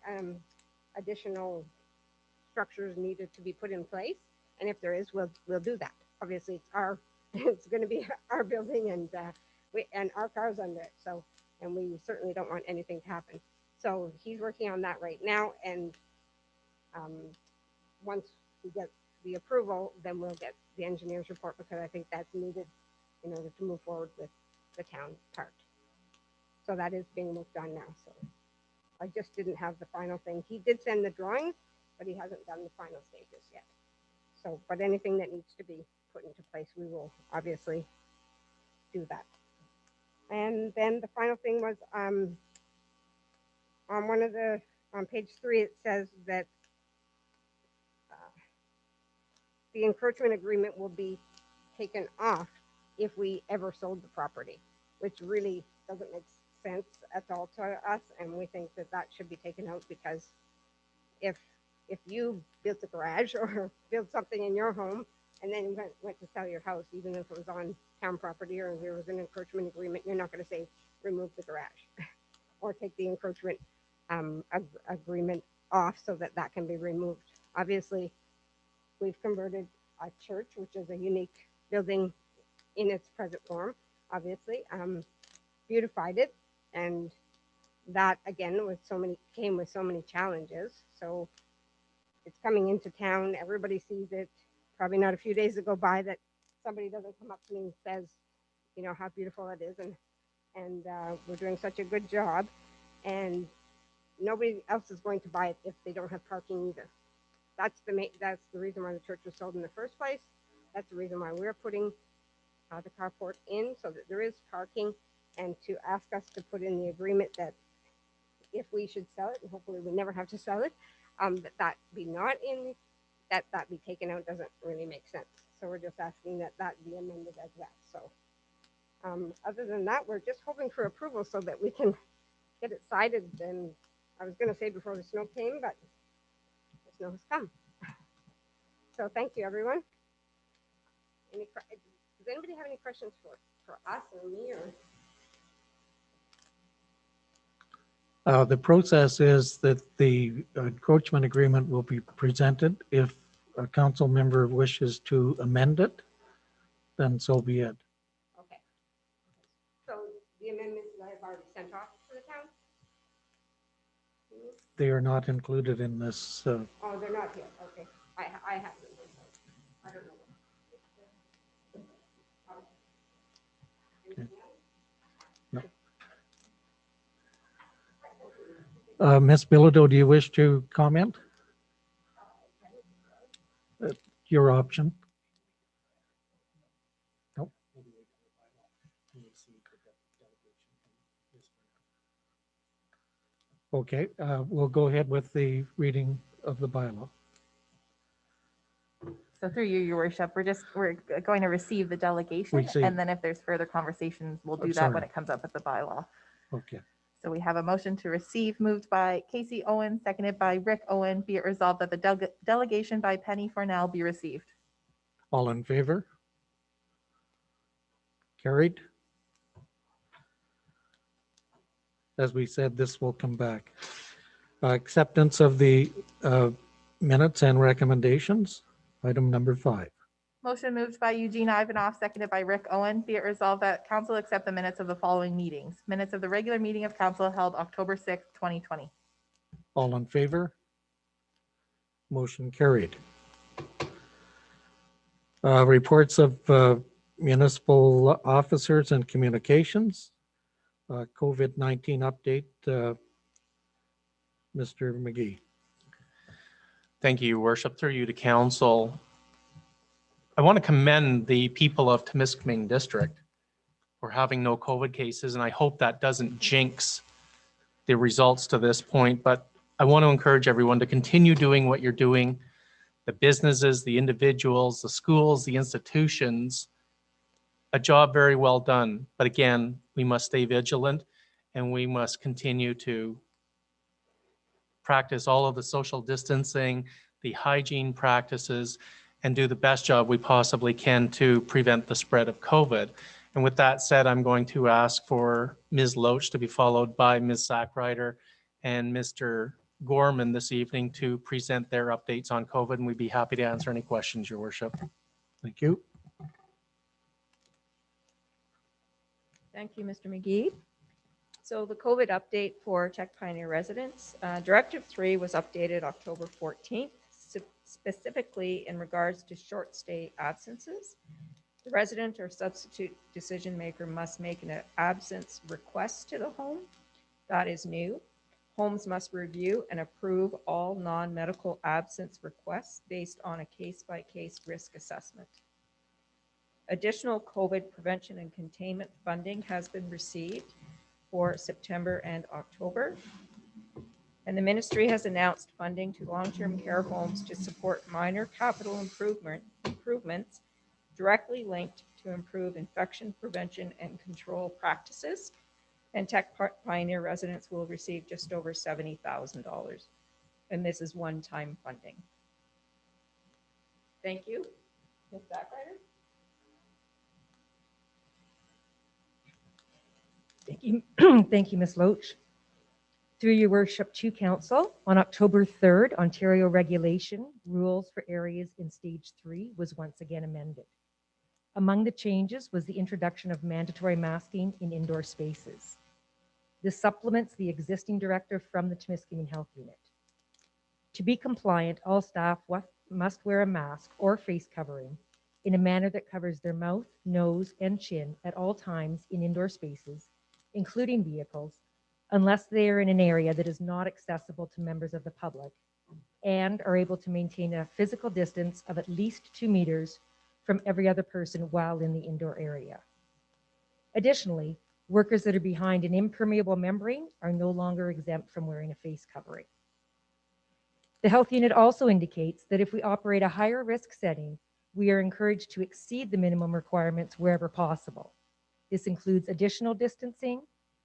[SPEAKER 6] additional structures needed to be put in place. And if there is, we'll do that. Obviously, it's going to be our building, and our car's under it. So, and we certainly don't want anything to happen. So he's working on that right now. And once we get the approval, then we'll get the engineer's report, because I think that's needed in order to move forward with the town part. So that is being worked on now. So I just didn't have the final thing. He did send the drawings, but he hasn't done the final stages yet. So, but anything that needs to be put into place, we will obviously do that. And then the final thing was on page 3, it says that the encroachment agreement will be taken off if we ever sold the property, which really doesn't make sense at all to us. And we think that should be taken out, because if you built a garage or built something in your home and then went to sell your house, even if it was on town property or there was an encroachment agreement, you're not going to say remove the garage or take the encroachment agreement off so that can be removed. Obviously, we've converted a church, which is a unique building in its present form, obviously, beautified it, and that again came with so many challenges. So it's coming into town, everybody sees it. Probably not a few days that go by that somebody doesn't come up to me and says, you know, how beautiful it is, and we're doing such a good job, and nobody else is going to buy it if they don't have parking either. That's the reason why the church was sold in the first place. That's the reason why we're putting the carport in, so that there is parking, and to ask us to put in the agreement that if we should sell it, and hopefully we never have to sell it, that be not in, that be taken out, doesn't really make sense. So we're just asking that be amended as well. So other than that, we're just hoping for approval so that we can get it sided. And I was going to say before the snow came, but the snow has come. So thank you, everyone. Does anybody have any questions for us or me? Or
[SPEAKER 1] The process is that the encroachment agreement will be presented. If a council member wishes to amend it, then so be it.
[SPEAKER 6] okay. So the amendments that I've already sent off to the town?
[SPEAKER 1] They are not included in this.
[SPEAKER 6] Oh, they're not here. Okay. I have them. I don't know.
[SPEAKER 1] Ms. Bilodeau, do you wish to comment? Your option. Nope. Okay, we'll go ahead with the reading of the bylaw.
[SPEAKER 4] So through you, your worship, we're going to receive the delegation,
[SPEAKER 1] Receive.
[SPEAKER 4] and then if there's further conversations, we'll do that when
[SPEAKER 1] Sorry.
[SPEAKER 4] it comes up at the bylaw.
[SPEAKER 1] Okay,
[SPEAKER 4] So we have a motion to receive moved by Casey Owen, seconded by Rick Owen. Be it resolved that the delegation by Penny Fornell be received.
[SPEAKER 1] all in favor? Carried. As we said, this will come back. Acceptance of the minutes and recommendations, item number 5.
[SPEAKER 4] Motion moved by Eugene Ivanoff, seconded by Rick Owen. Be it resolved that council accept the minutes of the following meetings. Minutes of the regular meeting of council held October 6th, 2020.
[SPEAKER 1] All in favor? Motion carried. Reports of municipal officers and communications. COVID-19 update, Mr. McGee.
[SPEAKER 7] Thank you, Your Worship. Through you to council. I want to commend the people of Temiskaming District for having no COVID cases, and I hope that doesn't jinx the results to this point, but I want to encourage everyone to continue doing what you're doing. The businesses, the individuals, the schools, the institutions, a job very well done. But again, we must stay vigilant and we must continue to practice all of the social distancing, the hygiene practices, and do the best job we possibly can to prevent the spread of COVID. And with that said, I'm going to ask for Ms. Loach to be followed by Ms. Sackrider and Mr. Gorman this evening to present their updates on COVID, and we'd be happy to answer any questions, Your Worship.
[SPEAKER 1] Thank you.
[SPEAKER 8] Thank you, Mr. McGee. So the COVID update for Tech Pioneer residents. Directive 3 was updated October 14th, specifically in regards to short stay absences. The resident or substitute decision maker must make an absence request to the home. That is new. Homes must review and approve all non-medical absence requests based on a case-by-case risk assessment. Additional COVID prevention and containment funding has been received for September and October. And the ministry has announced funding to long-term care homes to support minor capital improvements directly linked to improve infection prevention and control practices. And Tech Pioneer residents will receive just over $70,000. And this is one-time funding. Thank you. Ms. Backrider?
[SPEAKER 9] Thank you. Thank you, Ms. Loach. Through your worship to council, on October 3rd, Ontario regulation rules for areas in stage 3 was once again amended. Among the changes was the introduction of mandatory masking in indoor spaces. This supplements the existing directive from the Temiskaming Health Unit. To be compliant, all staff must wear a mask or face covering in a manner that covers their mouth, nose, and chin at all times in indoor spaces, including vehicles, unless they are in an area that is not accessible to members of the public and are able to maintain a physical distance of at least 2 meters from every other person while in the indoor area. Additionally, workers that are behind an impermeable membrane are no longer exempt from wearing a face covering. The health unit also indicates that if we operate a higher risk setting, we are encouraged to exceed the minimum requirements wherever possible. This includes additional distancing,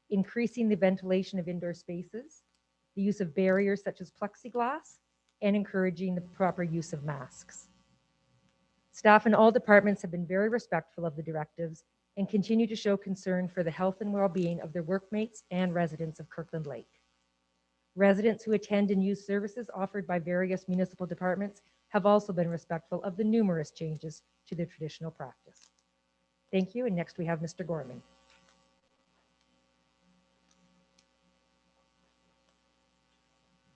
[SPEAKER 9] increasing the ventilation of indoor spaces, the use of barriers such as plexiglass, and encouraging the proper use of masks. Staff in all departments have been very respectful of the directives and continue to show concern for the health and well-being of their workmates and residents of Kirkland Lake. Residents who attend and use services offered by various municipal departments have also been respectful of the numerous changes to their traditional practice. Thank you, and next we have Mr. Gorman.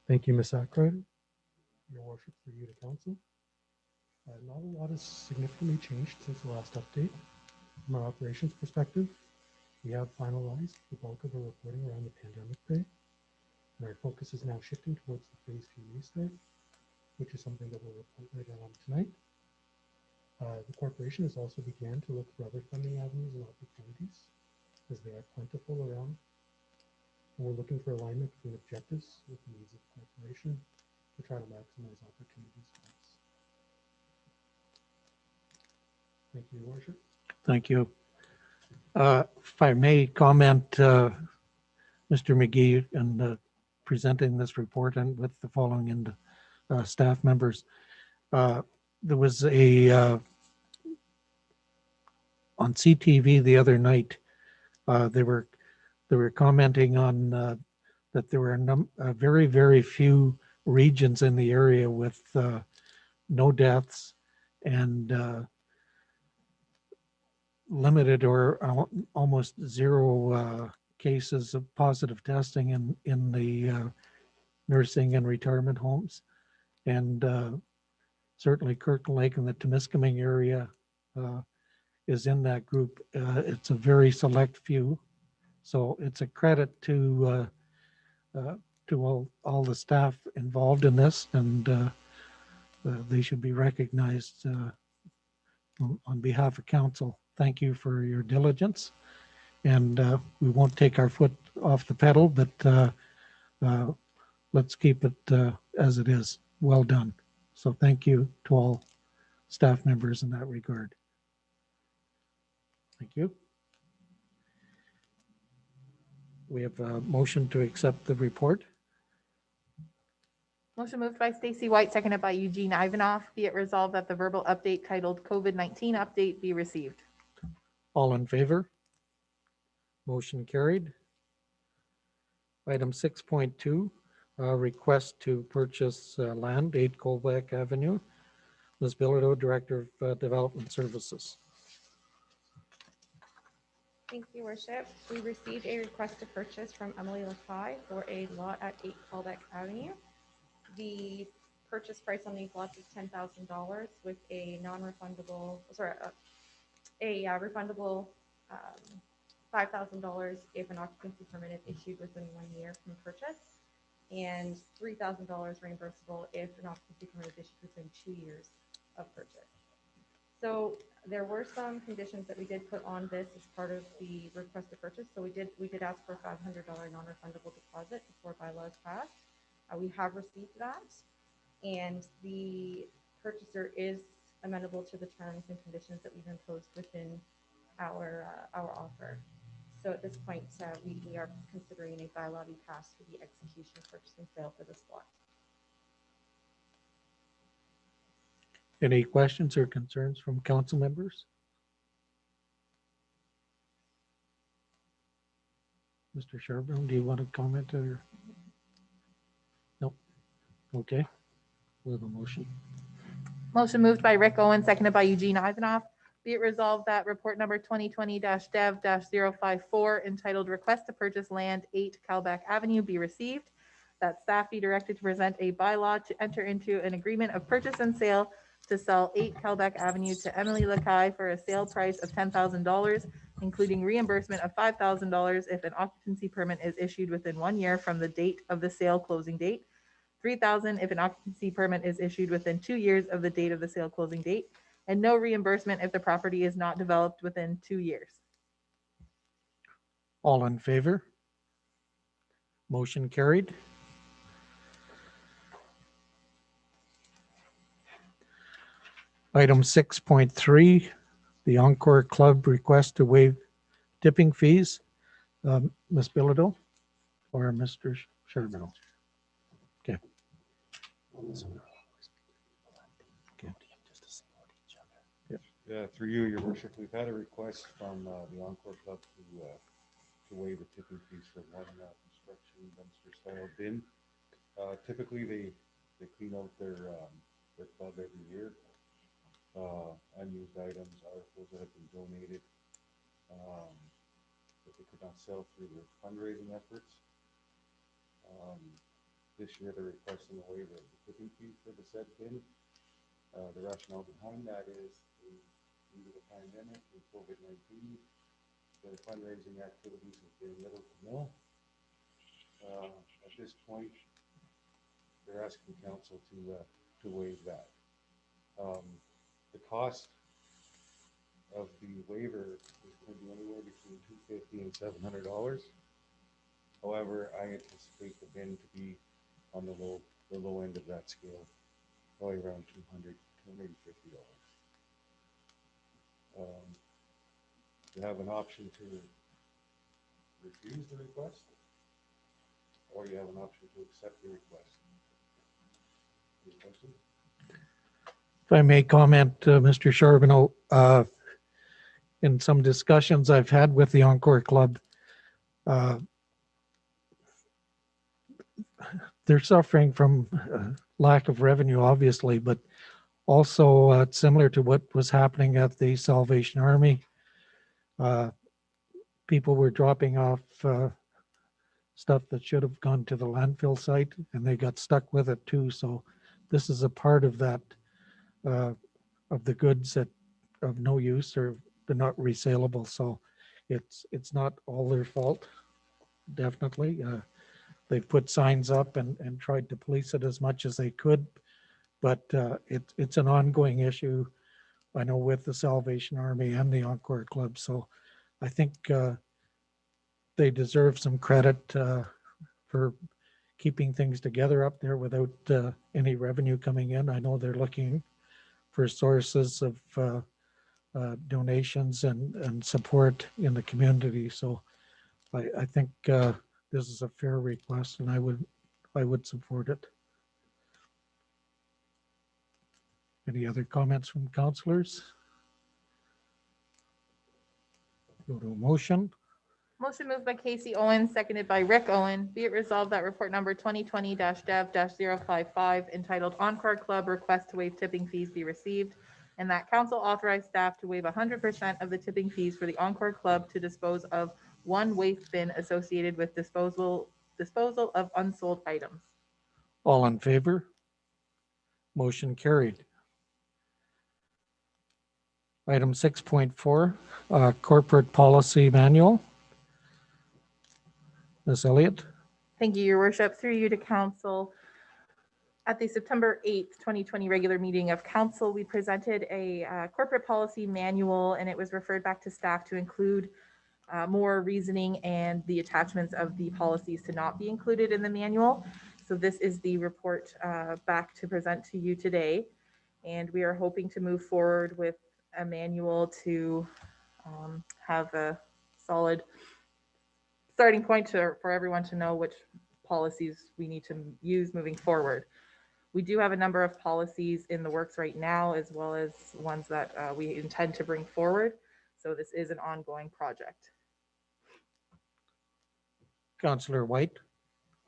[SPEAKER 10] Thank you, Ms. Ackrider. Your worship, for you to council. Not a lot has significantly changed since the last update. From our operations perspective, we have finalized the bulk of our reporting around the pandemic pay, and our focus is now shifting towards the phase 2 restart, which is something that we'll report later on tonight. The corporation has also began to look for other funding avenues and opportunities, as they are plentiful around And we're looking for alignment between objectives with the needs of the corporation to try to maximize opportunities for us. Thank you, Your Worship.
[SPEAKER 1] Thank you. If I may comment, Mr. McGee, in presenting this report and with the following and staff members. There was on CTV the other night, they were commenting on that there were very, very few regions in the area with no deaths and limited or almost zero cases of positive testing in the nursing and retirement homes. And certainly Kirkland Lake and the Temiskaming area is in that group. It's a very select few. So it's a credit to all the staff involved in this, and they should be recognized on behalf of council. Thank you for your diligence. And we won't take our foot off the pedal, but let's keep it as it is. Well done. So thank you to all staff members in that regard. Thank you. We have a motion to accept the report.
[SPEAKER 4] Motion moved by Stacy White, seconded by Eugene Ivanoff. Be it resolved that the verbal update titled COVID-19 update be received.
[SPEAKER 1] All in favor? Motion carried. Item 6.2, request to purchase land, 8 Colbeck Avenue. Ms. Bilodeau, Director of Development Services.
[SPEAKER 8] Thank you, Worship. We received a request to purchase from Emily Lakai for a lot at 8 Callback Avenue. The purchase price on these lots is $10,000 with a non-refundable, refundable $5,000 if an occupancy permit is issued within 1 year from purchase, and $3,000 reimbursable if an occupancy permit is issued within 2 years of purchase. So there were some conditions that we did put on this as part of the request to purchase. So we did ask for a $500 non-refundable deposit before bylaws passed. We have received that, and the purchaser is amenable to the terms and conditions that we've imposed within our offer. So at this point, we are considering a bylaw be passed for the execution of purchase and sale for this lot.
[SPEAKER 1] Any questions or concerns from council members? Mr. Charbonneau, do you want to comment or? Nope. Okay. We have a motion.
[SPEAKER 4] Motion moved by Rick Owen, seconded by Eugene Ivanoff. Be it resolved that report number 2020-Dev-054 entitled Request to Purchase Land 8 Callback Avenue be received. That staff be directed to present a bylaw to enter into an agreement of purchase and sale to sell 8 Callback Avenue to Emily Lakai for a sale price of $10,000, including reimbursement of $5,000 if an occupancy permit is issued within 1 year from the date of the sale closing date, $3,000 if an occupancy permit is issued within 2 years of the date of the sale closing date, and no reimbursement if the property is not developed within 2 years.
[SPEAKER 1] All in favor? Motion carried. Item 6.3, the Encore Club request to waive tipping fees. Ms. Bilodeau or Mr. Charbonneau? Okay.
[SPEAKER 11] Yeah, through you, Your Worship, we've had a request from the Encore Club to waive the tipping fees for one construction dumpster style bin. Typically, they clean out their club every year. Unused items, articles that have been donated that they could not sell through their fundraising efforts. This year, they're requesting a waiver of the tipping fee for the said bin. The rationale behind that is due to the pandemic and COVID-19, their fundraising activities have been little to no. At this point, they're asking council to waive that. The cost of the waiver is going to be anywhere between $250 and $700. However, I anticipate the bin to be on the low end of that scale, probably around $250. You have an option to refuse the request, or you have an option to accept the request. Any questions?
[SPEAKER 1] If I may comment, Mr. Charbonneau, in some discussions I've had with the Encore Club, they're suffering from lack of revenue, obviously, but also similar to what was happening at the Salvation Army. People were dropping off stuff that should have gone to the landfill site, and they got stuck with it too. So this is a part of that, of the goods that of no use or they're not resaleable. So it's not all their fault, definitely. They've put signs up and tried to police it as much as they could, but it's an ongoing issue, I know, with the Salvation Army and the Encore Club. So I think they deserve some credit for keeping things together up there without any revenue coming in. I know they're looking for sources of donations and support in the community. So I think this is a fair request, and I would support it. Any other comments from councillors? Go to a motion.
[SPEAKER 4] Motion moved by Casey Owen, seconded by Rick Owen. Be it resolved that report number 2020-dev-055 entitled Encore Club Request to Waive Tipping Fees be received, and that council authorize staff to waive 100% of the tipping fees for the Encore Club to dispose of one waste bin associated with disposal of unsold items.
[SPEAKER 1] All in favor? Motion carried. Item 6.4, Corporate Policy Manual. Ms. Elliott?
[SPEAKER 4] Thank you, Your Worship. Through you to council. At the September 8th, 2020 regular meeting of council, we presented a corporate policy manual, and it was referred back to staff to include more reasoning and the attachments of the policies to not be included in the manual. So this is the report back to present to you today. And we are hoping to move forward with a manual to have a solid starting point for everyone to know which policies we need to use moving forward. We do have a number of policies in the works right now, as well as ones that we intend to bring forward. So this is an ongoing project.
[SPEAKER 1] Councillor White?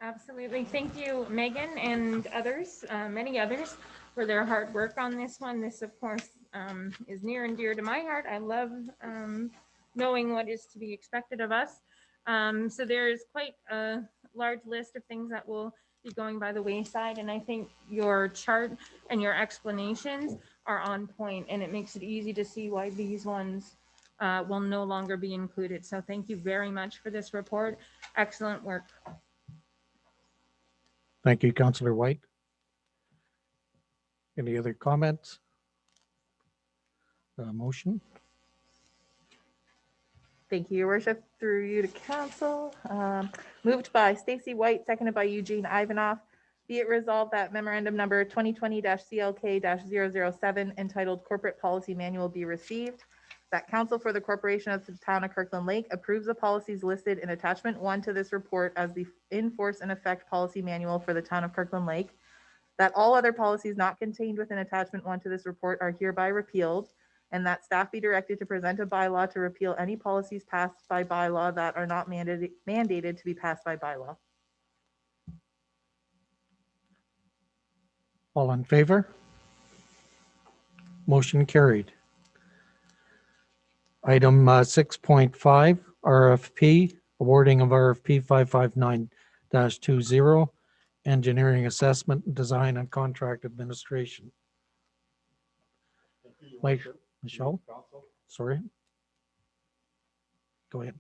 [SPEAKER 8] Absolutely. Thank you, Megan, and others, many others, for their hard work on this one. This, of course, is near and dear to my heart. I love knowing what is to be expected of us. So there's quite a large list of things that will be going by the wayside, and I think your chart and your explanations are on point, and it makes it easy to see why these ones will no longer be included. So thank you very much for this report. Excellent work.
[SPEAKER 1] Thank you, Councillor White. Any other comments? Motion?
[SPEAKER 4] Thank you, Your Worship. Through you to council. Moved by Stacy White, seconded by Eugene Ivanoff. Be it resolved that memorandum number 2020-CLK-007 entitled Corporate Policy Manual be received. That council for the corporation of the town of Kirkland Lake approves the policies listed in attachment 1 to this report as the in force and effect policy manual for the town of Kirkland Lake. That all other policies not contained within attachment 1 to this report are hereby repealed, and that staff be directed to present a bylaw to repeal any policies passed by bylaw that are not mandated to be passed by bylaw.
[SPEAKER 1] All in favor? Motion carried. Item 6.5, RFP, awarding of RFP 559-20, engineering assessment, design and contract administration. Mike, Michelle? Sorry. Go ahead.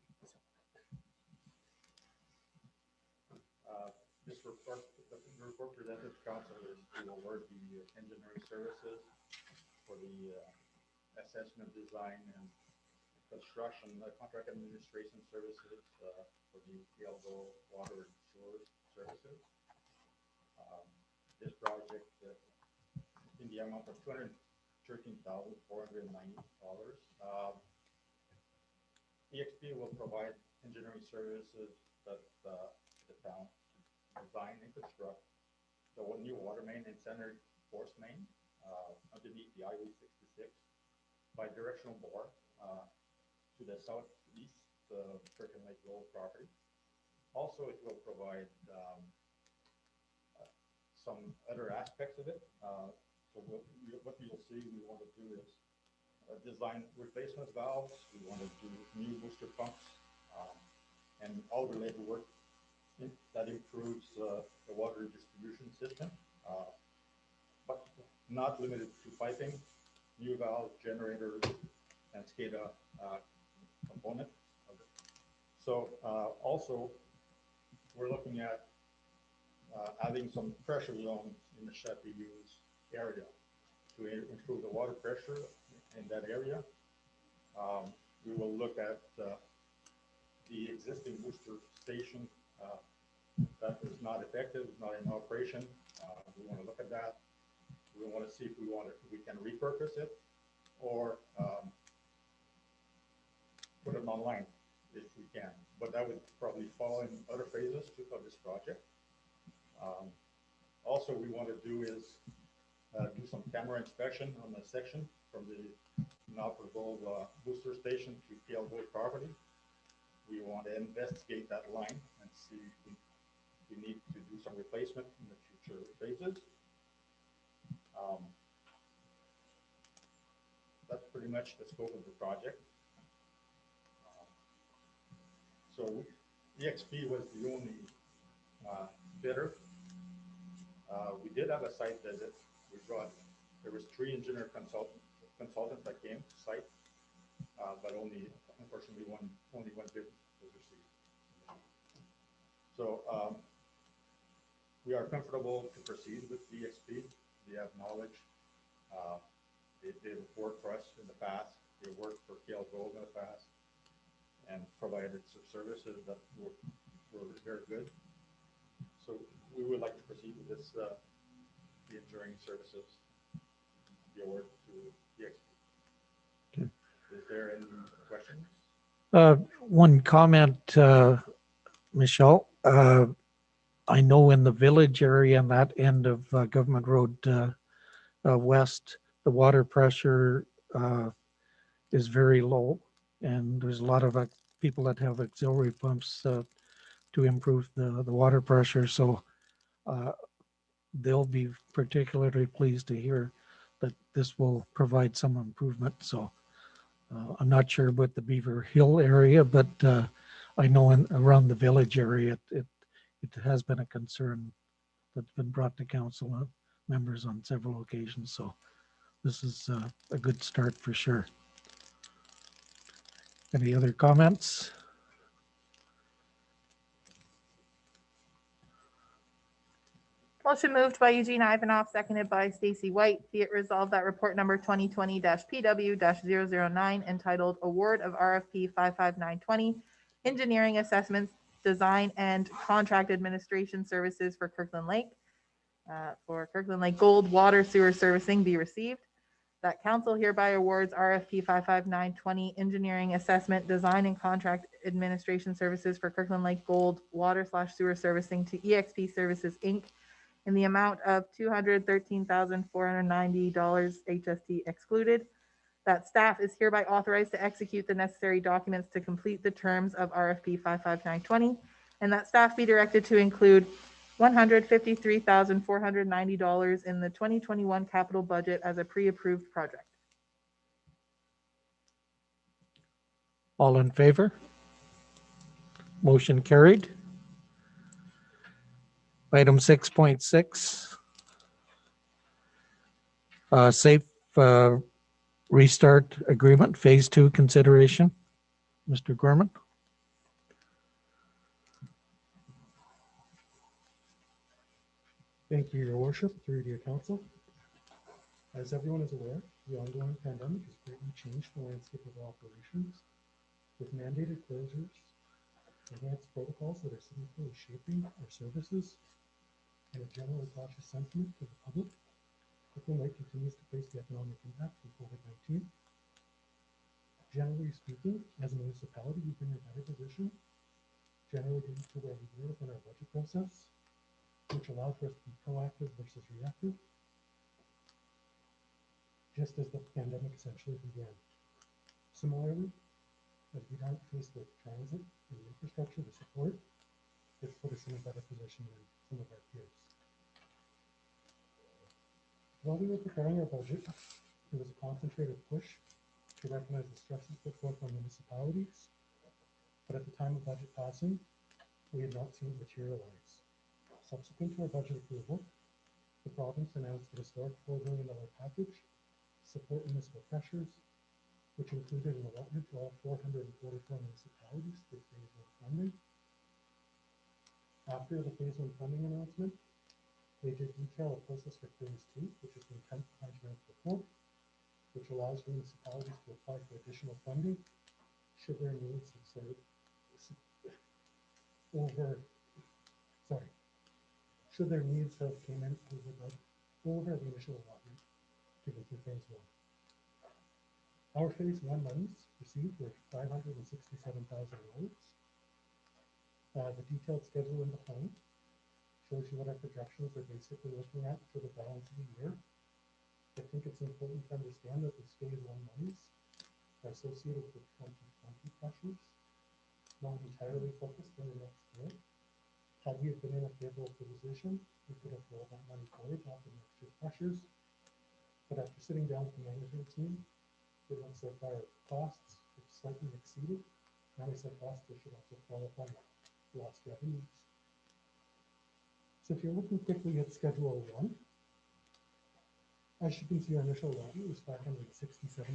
[SPEAKER 11] This report, the report presented to council is to award the engineering services for the assessment, design, and construction, contract administration services for the Elbow water and sewer services. This project in the amount of $213,490. EXP will provide engineering services that the town design and construct the new water main and center force main underneath the Highway 66 by directional bore to the southeast of Kirkland Lake Gold property. Also, it will provide some other aspects of it. So what you'll see we want to do is design replacement valves. We want to do new booster pumps and all related work that improves the water distribution system, but not limited to piping, new valve, generators, and SCADA component of it. So also, we're looking at adding some pressure zones in the Chateau's area to improve the water pressure in that area. We will look at the existing booster station that is not effective, not in operation. We want to look at that. We want to see if we can repurpose it or put it online if we can. But that would probably fall in other phases of this project. Also, we want to do is do some camera inspection on the section from the inoperable booster station to PL Gold property. We want to investigate that line and see if we need to do some replacement in the future phases. That's pretty much the scope of the project. So EXP was the only bidder. We did have a site visit. There was 3 engineer consultants that came to site, but unfortunately only one bid was received. So we are comfortable to proceed with EXP. They have knowledge. They've worked for us in the past. They worked for KL Gold in the past and provided some services that were very good. So we would like to proceed with this, the engineering services, the award to EXP.
[SPEAKER 1] Okay.
[SPEAKER 11] Is there any questions?
[SPEAKER 1] One comment, Michelle. I know in the village area and that end of Government Road West, the water pressure is very low, and there's a lot of people that have auxiliary pumps to improve the water pressure. So they'll be particularly pleased to hear that this will provide some improvement. So I'm not sure about the Beaver Hill area, but I know around the village area, it has been a concern that's been brought to council members on several occasions. So this is a good start for sure. Any other comments?
[SPEAKER 4] Motion moved by Eugene Ivanoff, seconded by Stacy White. Be it resolved that report number 2020-PW-009 entitled Award of RFP 55920, Engineering Assessments, Design and Contract Administration Services for Kirkland Lake Gold Water Sewer Servicing be received. That council hereby awards RFP 55920 Engineering Assessment, Design and Contract Administration Services for Kirkland Lake Gold Water/Sewer Servicing to EXP Services, Inc. in the amount of $213,490 HST excluded. That staff is hereby authorized to execute the necessary documents to complete the terms of RFP 55920, and that staff be directed to include $153,490 in the 2021 capital budget as a pre-approved project.
[SPEAKER 1] All in favor? Motion carried. Item 6.6, safe restart agreement, phase 2 consideration. Mr. Gorman.
[SPEAKER 10] Thank you, Your Worship, through to your council. As everyone is aware, the ongoing pandemic has greatly changed the landscape of operations with mandated closures, enhanced protocols that are significantly shaping our services, and a generally cautious sentiment to the public, Brooklyn Lake continues to face the economic impact from COVID-19. Generally speaking, as a municipality, we've been in a better position, generally due to where we were within our budget process, which allowed for us to be proactive versus reactive, just as the pandemic essentially began. Similarly, as we aren't faced with transit and the infrastructure to support, it's put us in a better position than some of our peers. While we were preparing our budget, there was a concentrated push to recognize the stresses put forth on municipalities, but at the time of budget passing, we had not seen it materialize. Subsequent to our budget approval, the province announced a historic $4 billion package to support municipal pressures, which included an allotment to all 444 municipalities for phase one funding. After the phase one funding announcement, they did detail a process for phase two, which is the intent behind your report, which allows municipalities to apply for additional funding should their needs should their needs have came in over the initial allotment given through phase one. Our phase one monies received were $567,000. The detailed schedule in behind shows you what our projections are basically looking at for the balance of the year. I think it's important to understand that this phase one monies are associated with 2020 pressures, not entirely focused on the next year. Had we have been in a favorable position, we could have rolled that money forward to the next year's pressures. But after sitting down with the management team, it looks like our costs have slightly exceeded. Now we said costs should also qualify lost revenues. So if you're looking quickly at Schedule 1, as you can see, our initial allotment was $567,000.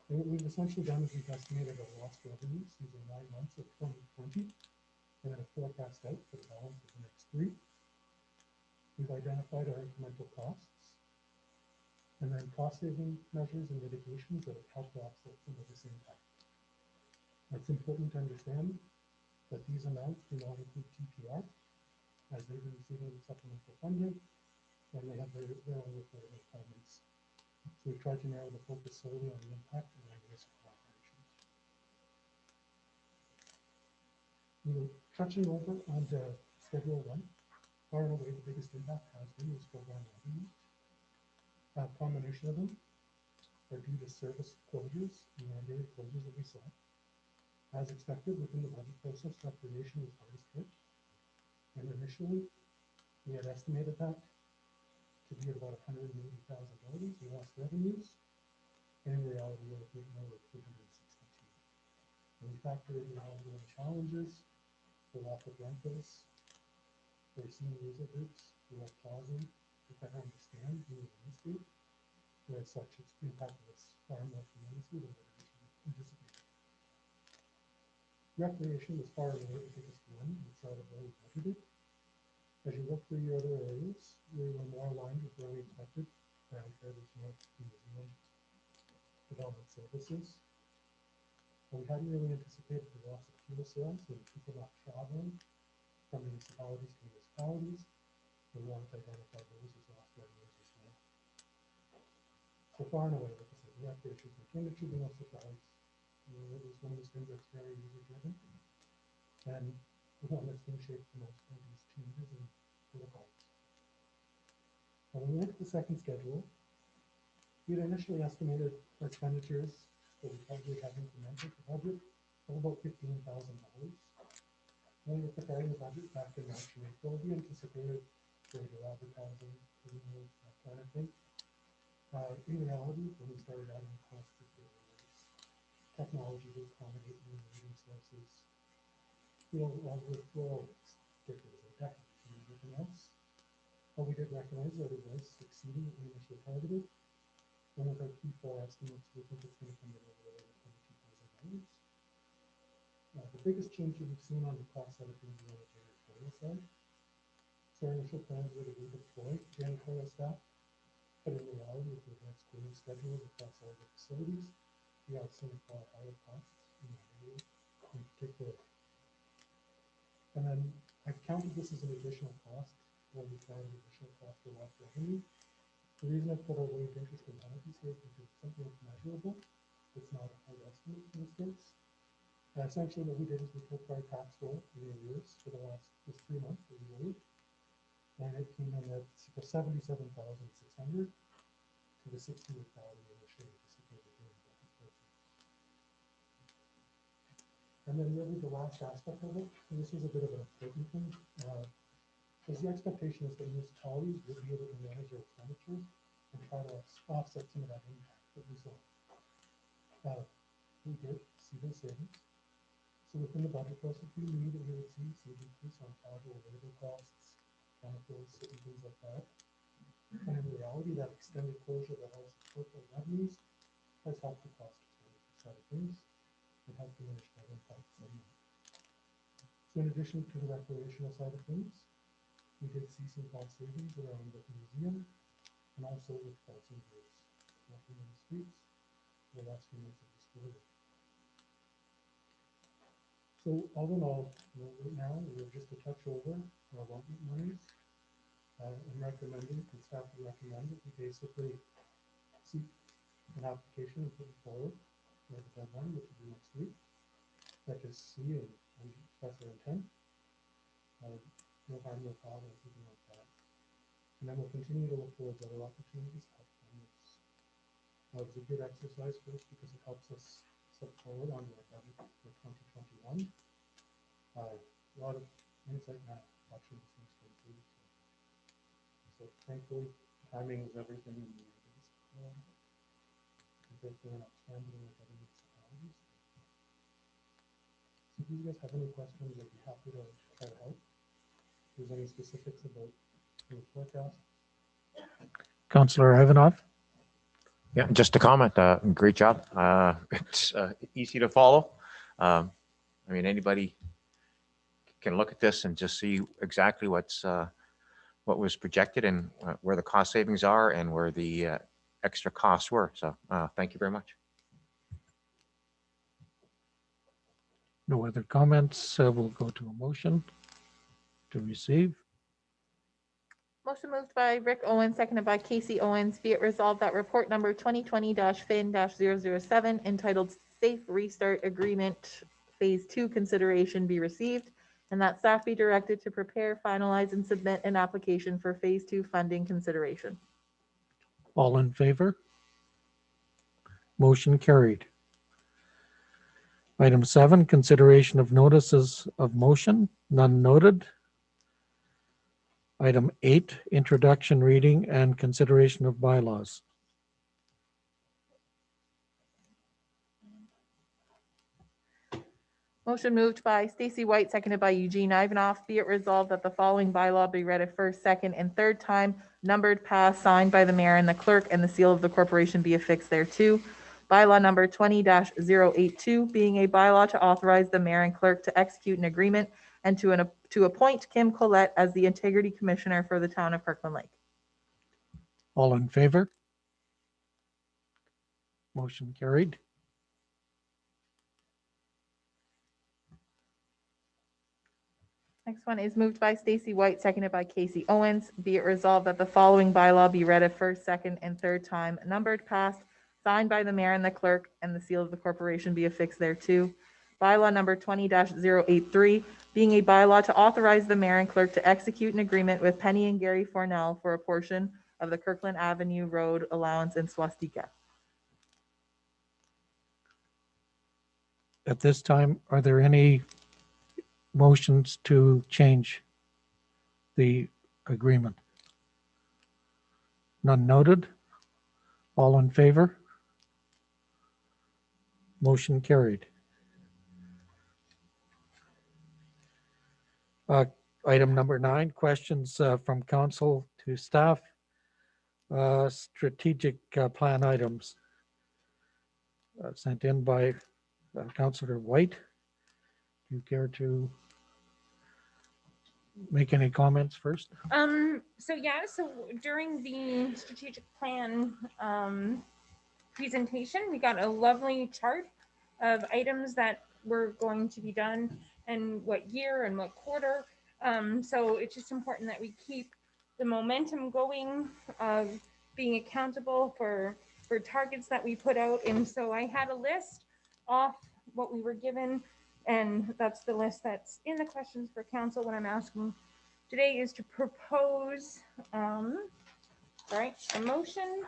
[SPEAKER 10] And what we've essentially done is we've estimated our lost revenues using 9 months of 2020 and then a forecast out for the balance of the next 3. We've identified our incremental costs and then cost-saving measures and mitigations that have helped to offset some of this impact. It's important to understand that these amounts do not include TPR, as they've been receiving supplemental funding, and they have their own reporting requirements. So we've tried to narrow the focus solely on the impact of our municipal operations. Touching over on Schedule 1, far and away the biggest impact has been was program revenues. A combination of them are due to service closures and mandated closures that we saw. As expected, within the budget process, recreation was hardest hit. And initially, we had estimated that to be about $180,000 in lost revenues. And in reality, we're looking at more like $362,000. When we factor in the ongoing challenges, the lack of rentals, for senior user groups who are pausing to better understand the landscape, and as such, it's impacted us far more tremendously than we anticipated. Recreation was far away the biggest one outside of where we budgeted. As you look through your other areas, we were more aligned with where we expected around Heritage North Museum development services. But we hadn't really anticipated the loss of fuel sales and people not traveling from municipalities to municipalities. We wanted to identify those as lost revenues as well. So far and away, like I said, the recreation came to be no surprise. It was one of those things that's very user driven, and the one that's been shaped the most by these changes in protocols. When we look at the second schedule, we had initially estimated our expenditures that we probably had implemented the budget of about $15,000. When we were preparing the budget back in March and April, we anticipated greater advertising, that kind of thing. In reality, when we started adding costs to the technology to accommodate new meeting sources, withdrawal stickers and packets and everything else. But we did recognize that it was exceeding what we initially targeted. One of our Q4 estimates, we think it's going to come in over $22,000. The biggest change that we've seen on the cost side of things is on the janitorial side. So our initial plans were to redeploy janitorial staff, but in reality, with the advanced cleaning schedules across all the facilities, we have some higher costs in that area in particular. And then I've counted this as an additional cost, when we found an additional cost for lost revenue. The reason I put our waived interest and penalties here is because it's something that's measurable. It's not a hard estimate in this case. Essentially what we did is we took our tax roll in the years for the last, just 3 months that we waived. And it came in at the 77,600 to the 68,000 initially. And then really the last aspect of it, and this is a bit of an important thing, is the expectation is that municipalities will be able to manage their expenditures and try to offset some of that impact that we saw. We did see those savings. So within the budget process, we knew that we would see some decrease on casual labor costs, chemicals, certain things like that. And in reality, that extended closure that also support the revenues has helped the cost side of things. It helped diminish that impact somewhat. So in addition to the recreational side of things, we did see some cost savings around the museum and also with crossing groups, walking in the streets, the last few months of this quarter. So all in all, right now, we're just a touch over our allotment monies. I'm recommending, and staff would recommend that we basically seek an application and put it forward. We have a deadline, which will be next week. That is see and express our intent. No harm, no foul, or anything like that. And then we'll continue to look towards other opportunities. It was a good exercise for us because it helps us step forward on our budget for 2021. A lot of insight now watching this things go through. So thankfully, timing is everything. Compared to an outstanding with other municipalities. So if you guys have any questions, I'd be happy to try to help. If there's any specifics about the forecast.
[SPEAKER 1] Councillor Ivanov?
[SPEAKER 12] Yeah, just a comment. Great job. It's easy to follow. I mean, anybody can look at this and just see exactly what was projected and where the cost savings are and where the extra costs were. So thank you very much.
[SPEAKER 1] No other comments. We'll go to a motion to receive.
[SPEAKER 4] Motion moved by Rick Owens, seconded by Casey Owens. Be it resolved that report number 2020-FIN-007 entitled Safe Restart Agreement Phase 2 consideration be received, and that staff be directed to prepare, finalize, and submit an application for Phase 2 funding consideration.
[SPEAKER 1] All in favor? Motion carried. Item 7, consideration of notices of motion, none noted. Item 8, introduction, reading, and consideration of bylaws.
[SPEAKER 4] Motion moved by Stacy White, seconded by Eugene Ivanov. Be it resolved that the following bylaw be read a first, second, and third time, numbered, passed, signed by the mayor and the clerk, and the seal of the corporation be affixed thereto. Bylaw number 20-082, being a bylaw to authorize the mayor and clerk to execute an agreement and to appoint Kim Collette as the Integrity Commissioner for the town of Kirkland Lake.
[SPEAKER 1] All in favor? Motion carried.
[SPEAKER 4] Next one is moved by Stacy White, seconded by Casey Owens. Be it resolved that the following bylaw be read a first, second, and third time, numbered, passed, signed by the mayor and the clerk, and the seal of the corporation be affixed thereto. Bylaw number 20-083, being a bylaw to authorize the mayor and clerk to execute an agreement with Penny and Gary Fornell for a portion of the Kirkland Avenue Road allowance in Swastika.
[SPEAKER 1] At this time, are there any motions to change the agreement? None noted. All in favor? Motion carried. Item number 9, questions from council to staff. Strategic plan items sent in by Councillor White. Do you care to make any comments first?
[SPEAKER 8] So during the strategic plan
[SPEAKER 4] presentation. We got a lovely chart of items that were going to be done and what year and what quarter. So it's just important that we keep the momentum going of being accountable for targets that we put out. And so I had a list off what we were given, and that's the list that's in the questions for council. What I'm asking today is to propose a motion.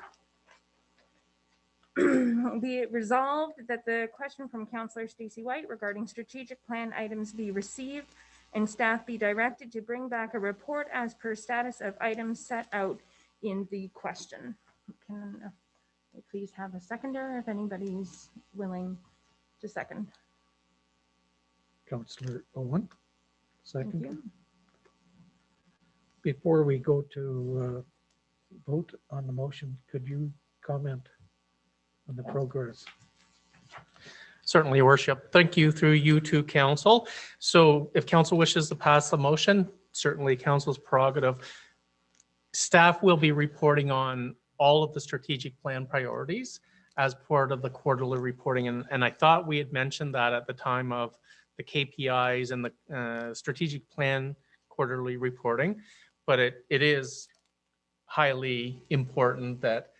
[SPEAKER 4] Be it resolved that the question from Councillor Stacey White regarding strategic plan items be received and staff be directed to bring back a report as per status of items set out in the question. Can I please have a seconder if anybody's willing to second?
[SPEAKER 1] Councillor Owen,
[SPEAKER 4] Thank
[SPEAKER 1] second.
[SPEAKER 4] you.
[SPEAKER 1] Before we go to vote on the motion, could you comment on the progress?
[SPEAKER 7] Certainly, Your Worship. Thank you through you to council. So if council wishes to pass the motion, certainly council's prerogative. Staff will be reporting on all of the strategic plan priorities as part of the quarterly reporting. And I thought we had mentioned that at the time of the KPIs and the strategic plan quarterly reporting, but it is highly important that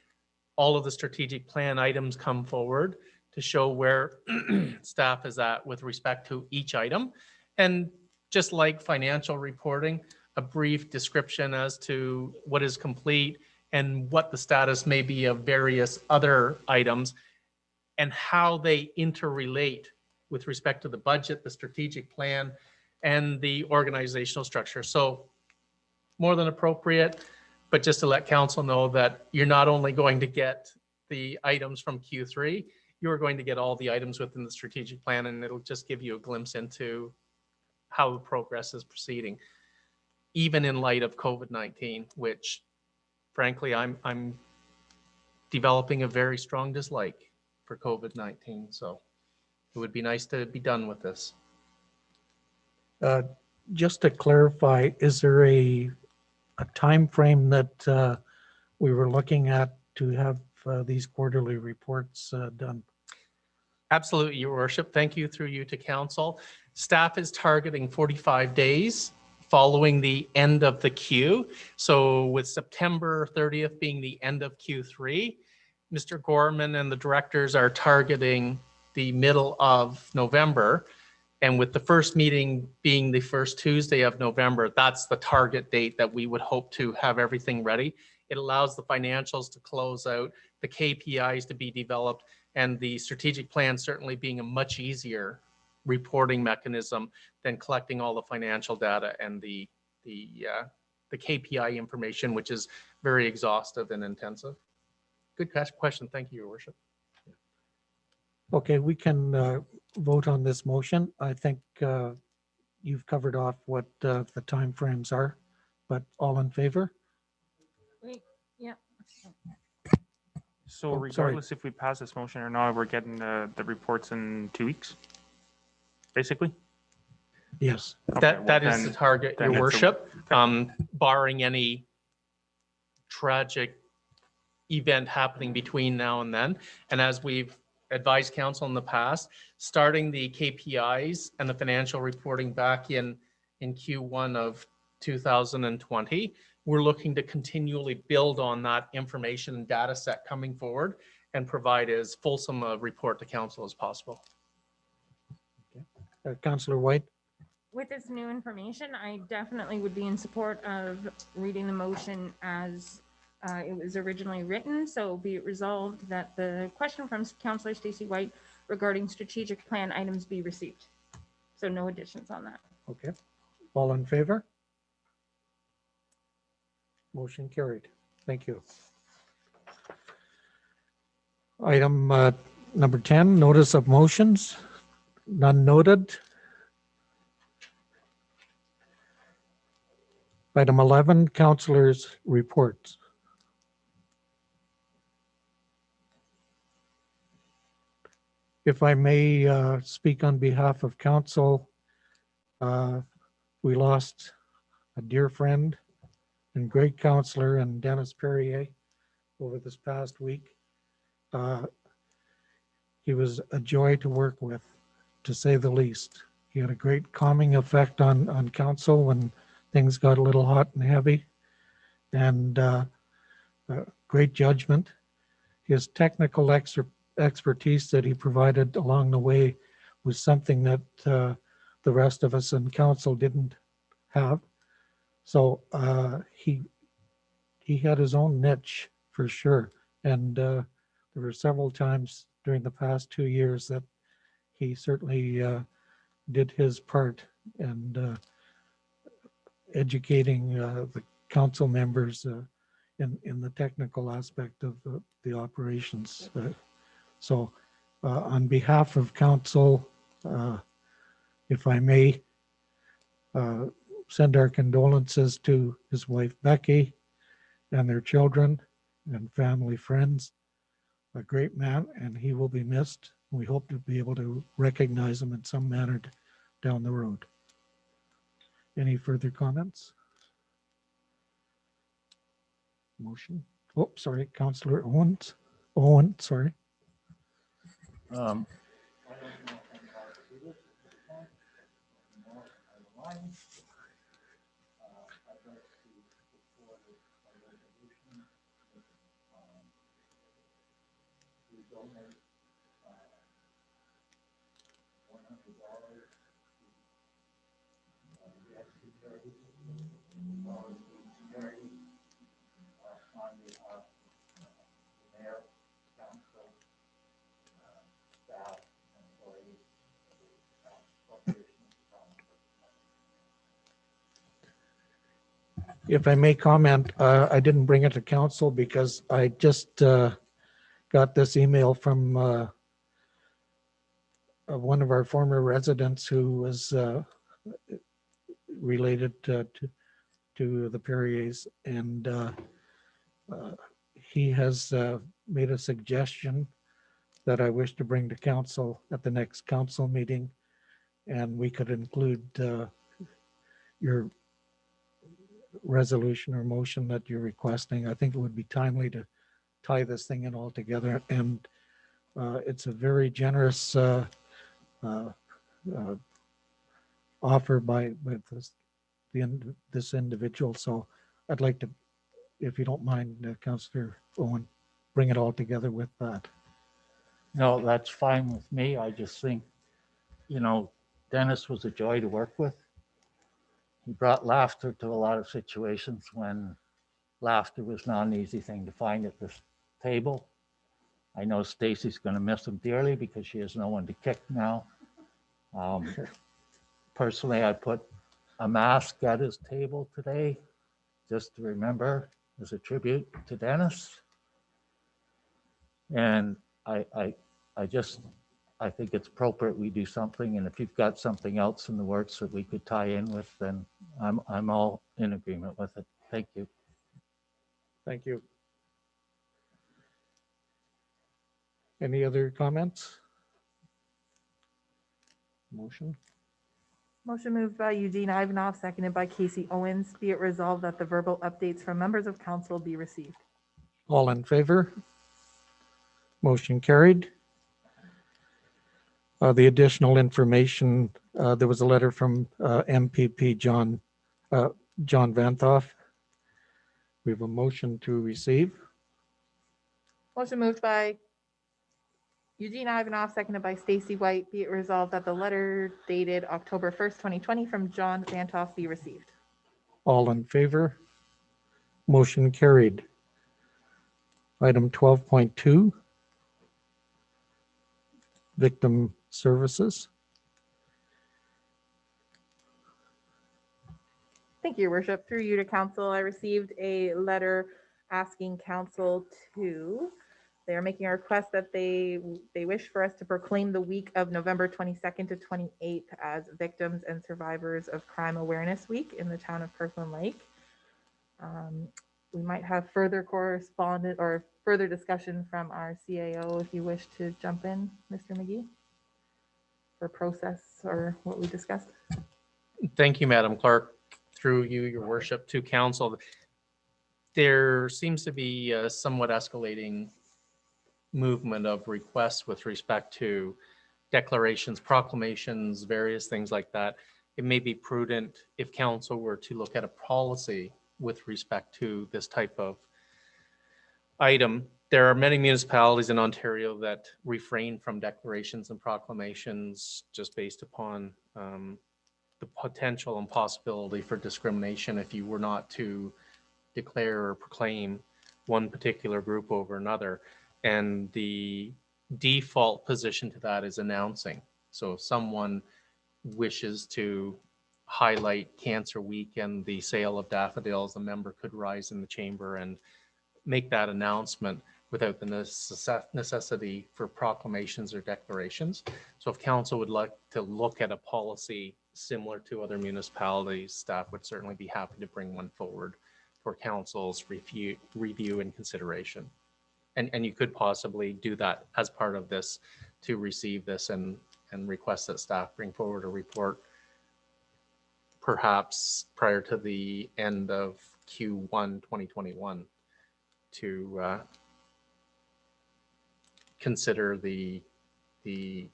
[SPEAKER 7] all of the strategic plan items come forward to show where staff is at with respect to each item. And just like financial reporting, a brief description as to what is complete and what the status may be of various other items and how they interrelate with respect to the budget, the strategic plan, and the organizational structure. So more than appropriate, but just to let council know that you're not only going to get the items from Q3, you're going to get all the items within the strategic plan, and it'll just give you a glimpse into how the progress is proceeding, even in light of COVID-19, which frankly, I'm developing a very strong dislike for COVID-19. So it would be nice to be done with this.
[SPEAKER 1] Just to clarify, is there a time frame that we were looking at to have these quarterly reports done?
[SPEAKER 7] Absolutely, Your Worship. Thank you through you to council. Staff is targeting 45 days following the end of the Q. So with September 30th being the end of Q3, Mr. Gorman and the directors are targeting the middle of November. And with the first meeting being the first Tuesday of November, that's the target date that we would hope to have everything ready. It allows the financials to close out, the KPIs to be developed, and the strategic plan certainly being a much easier reporting mechanism than collecting all the financial data and the KPI information, which is very exhaustive and intensive. Good question. Thank you, Your Worship.
[SPEAKER 1] Okay, we can vote on this motion. I think you've covered off what the timeframes are, but all in favor?
[SPEAKER 4] Wait, yeah.
[SPEAKER 13] So
[SPEAKER 1] Oh, sorry.
[SPEAKER 13] regardless if we pass this motion or not, we're getting the reports in 2 weeks, basically?
[SPEAKER 1] Yes.
[SPEAKER 13] Okay, well,
[SPEAKER 7] That is the
[SPEAKER 13] then-
[SPEAKER 7] target,
[SPEAKER 13] then
[SPEAKER 7] Your
[SPEAKER 13] it's a-
[SPEAKER 7] Worship, barring any tragic event happening between now and then. And as we've advised council in the past, starting the KPIs and the financial reporting back in Q1 of 2020, we're looking to continually build on that information and data set coming forward and provide as fulsome a report to council as possible.
[SPEAKER 1] Councillor White?
[SPEAKER 4] With this new information, I definitely would be in support of reading the motion as it was originally written. So be it resolved that the question from Councillor Stacey White regarding strategic plan items be received. So no additions on that.
[SPEAKER 1] Okay. All in favor? Motion carried. Thank you. Item number 10, notice of motions. None noted. Item 11, councillors' reports. If I may speak on behalf of council, we lost a dear friend and great counselor and Dennis Perrier over this past week. He was a joy to work with, to say the least. He had a great calming effect on council when things got a little hot and heavy, and great judgment. His technical expertise that he provided along the way was something that the rest of us in council didn't have. So he had his own niche for sure. And there were several times during the past 2 years that he certainly did his part and educating the council members in the technical aspect of the operations. So on behalf of council, if I may, send our condolences to his wife Becky and their children and family friends. A great man, and he will be missed. We hope to be able to recognize him in some manner down the road. Any further comments? Motion? Oh, sorry, Councillor Owens. Owen, sorry.
[SPEAKER 5] Um,
[SPEAKER 1] If I may comment, I didn't bring it to council because I just got this email from one of our former residents who was related to the Perriers, and he has made a suggestion that I wish to bring to council at the next council meeting, and we could include your resolution or motion that you're requesting. I think it would be timely to tie this thing in all together, and it's a very generous offer by this individual. So I'd like to, if you don't mind, Councillor Owen, bring it all together with that.
[SPEAKER 5] No, that's fine with me. I just think, Dennis was a joy to work with. He brought laughter to a lot of situations when laughter was not an easy thing to find at this table. I know Stacy's going to miss him dearly because she has no one to kick now. Personally, I put a mask at his table today just to remember as a tribute to Dennis. And I think it's appropriate we do something. And if you've got something else in the works that we could tie in with, then I'm all in agreement with it. Thank you.
[SPEAKER 1] Thank you. Any other comments? Motion?
[SPEAKER 4] Motion moved by Eugene Ivanov, seconded by Casey Owens. Be it resolved that the verbal updates from members of council be received.
[SPEAKER 1] All in favor? Motion carried. The additional information, there was a letter from MPP John Vanthoff. We have a motion to receive.
[SPEAKER 4] Motion moved by Eugene Ivanov, seconded by Stacy White. Be it resolved that the letter dated October 1st, 2020 from John Vantoff be received.
[SPEAKER 1] All in favor? Motion carried. Item 12.2, victim services.
[SPEAKER 4] Thank you, Your Worship. Through you to council, I received a letter asking council they are making a request that they wish for us to proclaim the week of November 22nd to 28th as Victims and Survivors of Crime Awareness Week in the town of Kirkland Lake. We might have further correspondence or further discussion from our CAO if you wish to jump in, Mr. McGee, for process or what we discussed.
[SPEAKER 7] Thank you, Madam Clerk. Through you, Your Worship, to council. There seems to be a somewhat escalating movement of requests with respect to declarations, proclamations, various things like that, it may be prudent if council were to look at a policy with respect to this type of item. There are many municipalities in Ontario that refrain from declarations and proclamations just based upon the potential and possibility for discrimination if you were not to declare or proclaim one particular group over another. And the default position to that is announcing. So if someone wishes to highlight Cancer Week and the sale of daffodils, a member could rise in the chamber and make that announcement without the necessity for proclamations or declarations. So if council would like to look at a policy similar to other municipalities, staff would certainly be happy to bring one forward for council's review and consideration. And you could possibly do that as part of this to receive this and request that staff bring forward a report perhaps prior to the end of Q1 2021 to consider the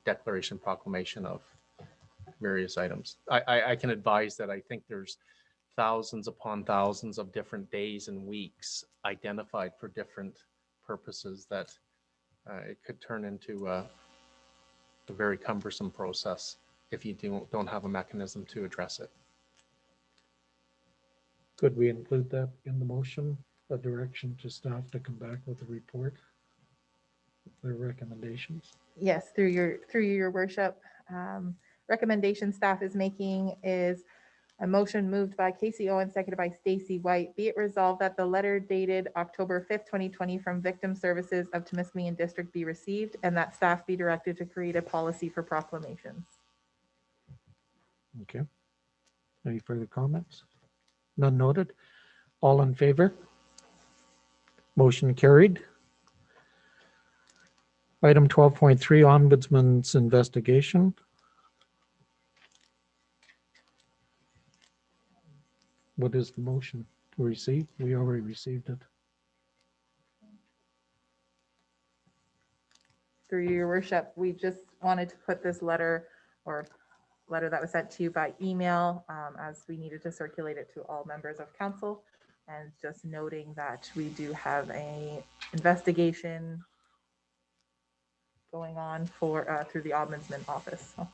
[SPEAKER 7] declaration proclamation of various items. I can advise that I think there's thousands upon thousands of different days and weeks identified for different purposes that it could turn into a very cumbersome process if you don't have a mechanism to address it.
[SPEAKER 1] Could we include that in the motion, a direction to staff to come back with a report, their recommendations?
[SPEAKER 4] Yes, through your worship. Recommendation staff is making is a motion moved by Casey Owen, seconded by Stacy White. Be it resolved that the letter dated October 5th, 2020 from Victim Services of Timiskaming District be received and that staff be directed to create a policy for proclamations.
[SPEAKER 1] Okay. Any further comments? None noted. All in favor? Motion carried. Item 12.3, Ombudsman's investigation. What is the motion to receive? We already received it.
[SPEAKER 4] Through your worship, we just wanted to put this letter that was sent to you by email as we needed to circulate it to all members of council, and just noting that we do have a investigation going on for through the Ombudsman office. So,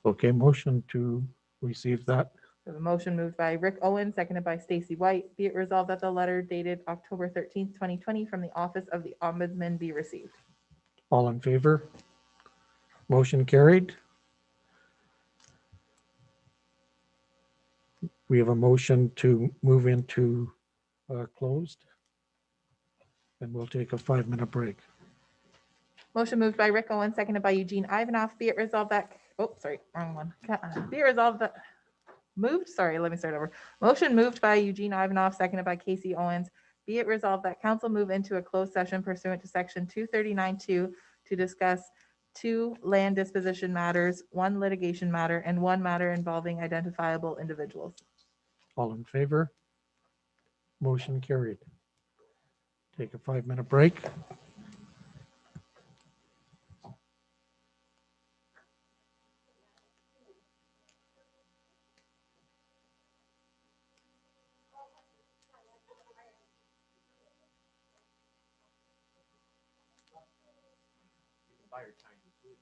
[SPEAKER 1] Okay, motion to receive that.
[SPEAKER 4] the motion moved by Rick Owen, seconded by Stacy White. Be it resolved that the letter dated October 13th, 2020 from the office of the Ombudsman be received.
[SPEAKER 1] All in favor? Motion carried. We have a motion to move into closed. And we'll take a 5-minute break.
[SPEAKER 4] Motion moved by Rick Owen, seconded by Eugene Ivanoff. Be it resolved that, oh, sorry, wrong one. Be it resolved that, let me start over. Motion moved by Eugene Ivanoff, seconded by Casey Owens. Be it resolved that council move into a closed session pursuant to section 239(2) to discuss 2 land disposition matters, 1 litigation matter, and 1 matter involving identifiable individuals.
[SPEAKER 1] All in favor? Motion carried. Take a 5-minute break.
[SPEAKER 12] Buy your Chinese food.